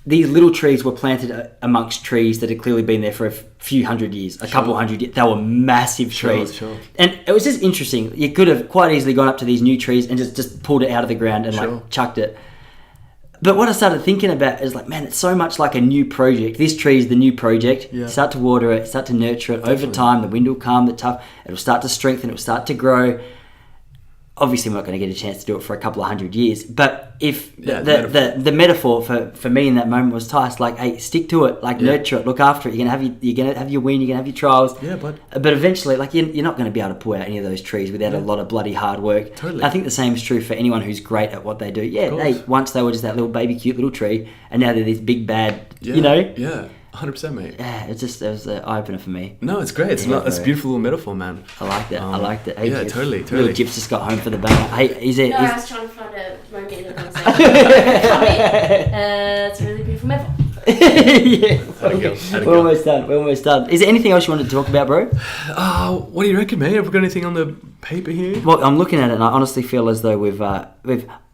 these little trees were planted amongst trees that had clearly been there for a few hundred years, a couple hundred years. They were massive trees. Sure. And it was just interesting. You could have quite easily gone up to these new trees and just pulled it out of the ground and like chucked it. But what I started thinking about is like, man, it's so much like a new project. This tree is the new project. Yeah. Start to water it, start to nurture it. Definitely. Over time, the wind will come, it'll start to strengthen, it'll start to grow. Obviously, we're not going to get a chance to do it for a couple of hundred years. But if the metaphor for me in that moment was Tice, like, hey, stick to it, like nurture it, look after it. You're gonna have your win, you're gonna have your trials. Yeah, but eventually, like you're not going to be able to pull out any of those trees without a lot of bloody hard work. Totally. I think the same is true for anyone who's great at what they do. Yeah, once they were just that little baby cute little tree, and now they're this big bad. Yeah, you know. Yeah. 100%, mate. Yeah, it was an eye-opener for me. No, it's great. It's a beautiful little metaphor, man. I like that. I like that. Hey, yeah, totally. Little Gyp's just got home for the banner. Hey, I was trying to find a moment in the conversation. It's a really beautiful metaphor. We're almost done. Is there anything else you wanted to talk about, bro? What do you reckon, mate? Have we got anything on the paper here? Well, I'm looking at it and I honestly feel as though we've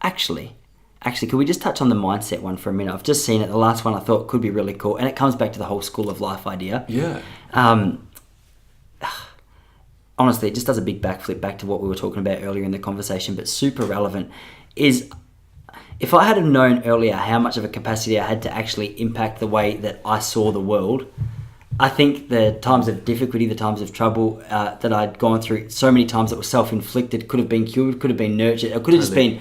actually, could we just touch on the mindset one for a minute? I've just seen it. The last one I thought could be really cool. And it comes back to the whole school of life idea. Yeah. Honestly, it just does a big backflip back to what we were talking about earlier in the conversation, but super relevant, is if I had have known earlier how much of a capacity I had to actually impact the way that I saw the world, I think the times of difficulty, the times of trouble that I'd gone through so many times that were self-inflicted could have been cured, could have been nurtured, it could have just been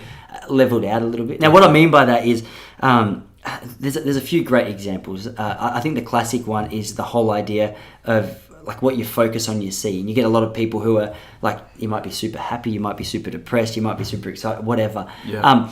leveled out a little bit. Now, what I mean by that is there's a few great examples. I think the classic one is the whole idea of like what you focus on, you see. And you get a lot of people who are like, you might be super happy, you might be super depressed, you might be super excited, whatever. Yeah.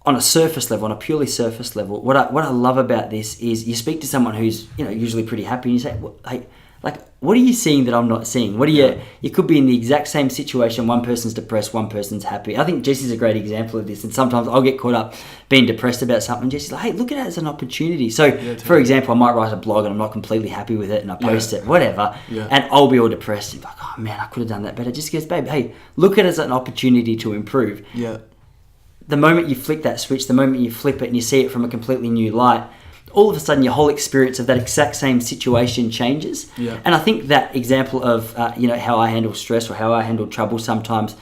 On a surface level, on a purely surface level, what I love about this is you speak to someone who's usually pretty happy, and you say, well, hey, like, what are you seeing that I'm not seeing? What are you could be in the exact same situation. One person's depressed, one person's happy. I think Jesse's a great example of this. And sometimes I'll get caught up being depressed about something. Jesse's like, hey, look at it as an opportunity. So, for example, I might write a blog and I'm not completely happy with it and I post it, whatever. Yeah. And I'll be all depressed and be like, oh man, I could have done that better. Just goes, babe, hey, look at it as an opportunity to improve. Yeah. The moment you flick that switch, the moment you flip it and you see it from a completely new light, all of a sudden your whole experience of that exact same situation changes. Yeah. And I think that example of how I handle stress or how I handle trouble sometimes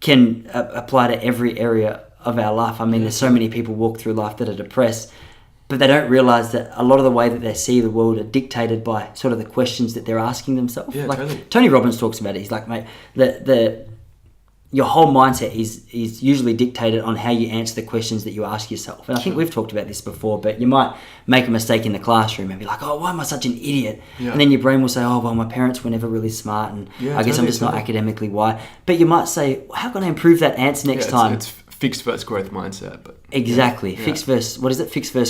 can apply to every area of our life. I mean, there's so many people walk through life that are depressed, but they don't realise that a lot of the way that they see the world are dictated by sort of the questions that they're asking themselves. Yeah, like totally. Tony Robbins talks about it. He's like, mate, your whole mindset is usually dictated on how you answer the questions that you ask yourself. And I think we've talked about this before, but you might make a mistake in the classroom and be like, oh, why am I such an idiot? Yeah. And then your brain will say, oh, well, my parents were never really smart and I guess I'm just not academically wise. But you might say, how can I improve that answer next time? It's fixed versus growth mindset. But Exactly. Yeah. Fixed versus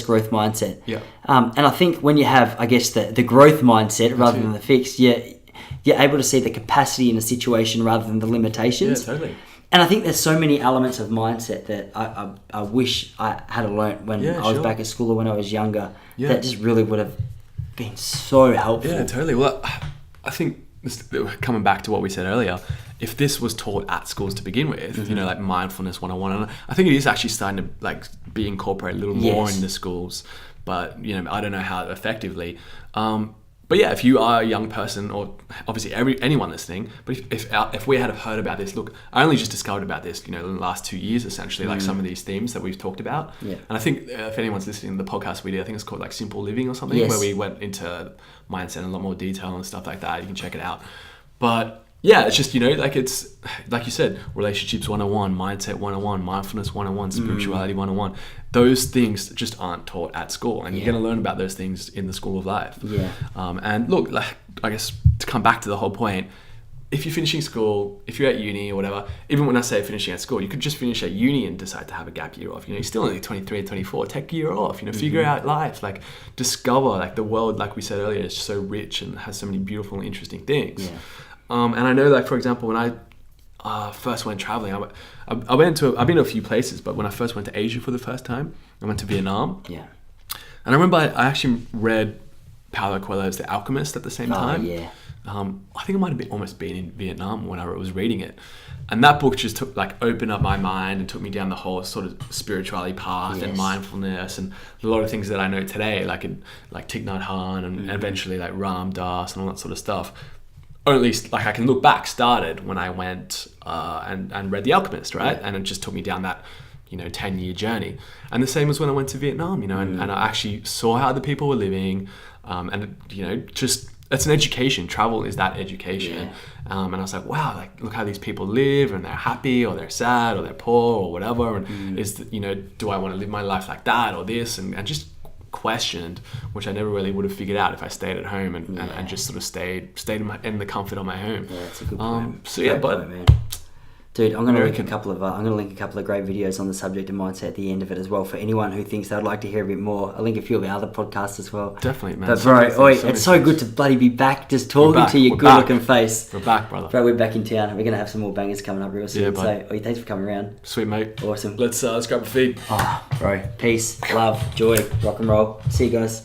growth mindset. Yeah. And I think when you have, I guess, the growth mindset rather than the fixed, you're able to see the capacity in a situation rather than the limitations. Yeah, totally. And I think there's so many elements of mindset that I wish I had learnt when I was back at school or when I was younger that just really would have been so helpful. Yeah, totally. Well, I think coming back to what we said earlier, if this was taught at schools to begin with, you know, like mindfulness 101, and I think it is actually starting to like be incorporated a little more in the schools, but you know, I don't know how effectively. But yeah, if you are a young person, or obviously anyone listening, but if we had have heard about this, look, I only just discovered about this, you know, in the last 2 years, essentially, like some of these themes that we've talked about. Yeah. And I think if anyone's listening to the podcast we did, I think it's called like Simple Living or something, where we went into mindset in a lot more detail and stuff like that. You can check it out. But yeah, it's just, you know, like it's, like you said, relationships 101, mindset 101, mindfulness 101, spirituality 101. Those things just aren't taught at school. And you're going to learn about those things in the school of life. Yeah. And look, like, I guess to come back to the whole point, if you're finishing school, if you're at uni or whatever, even when I say finishing at school, you could just finish at uni and decide to have a gap year off. You know, you're still only 23 and 24, take a year off, you know, figure out life, like discover, like the world, like we said earlier, is so rich and has so many beautiful and interesting things. Yeah. And I know, like, for example, when I first went traveling, I've been to a few places, but when I first went to Asia for the first time, I went to Vietnam. Yeah. And I remember I actually read Paulo Coelho's The Alchemist at the same time. Yeah. I think it might have almost been in Vietnam when I was reading it. And that book just opened up my mind and took me down the whole sort of spirituality path and mindfulness and a lot of things that I know today, like Thich Nhat Hanh and eventually like Ram Dass and all that sort of stuff. Or at least, like, I can look back, started when I went and read The Alchemist, right? Yeah. And it just took me down that, you know, 10-year journey. And the same as when I went to Vietnam, you know, and I actually saw how the people were living. And, you know, just, it's an education. Travel is that education. Yeah. And I was like, wow, like, look how these people live, and they're happy, or they're sad, or they're poor, or whatever. And you know, do I want to live my life like that, or this? And just questioned, which I never really would have figured out if I stayed at home and just sort of stayed in the comfort of my home. Yeah, that's a good point. So yeah, but man. Dude, I'm going to link a couple of great videos on the subject of mindset at the end of it as well for anyone who thinks they'd like to hear a bit more. I'll link a few of our other podcasts as well. Definitely, man. But bro, it's so good to bloody be back, just talking to your good-looking face. We're back, brother. Bro, we're back in town. We're going to have some more bangers coming up real soon. So, thanks for coming around. Sweet, mate. Awesome. Let's grab a feed. Oh, bro, peace, love, joy, rock and roll. See you guys.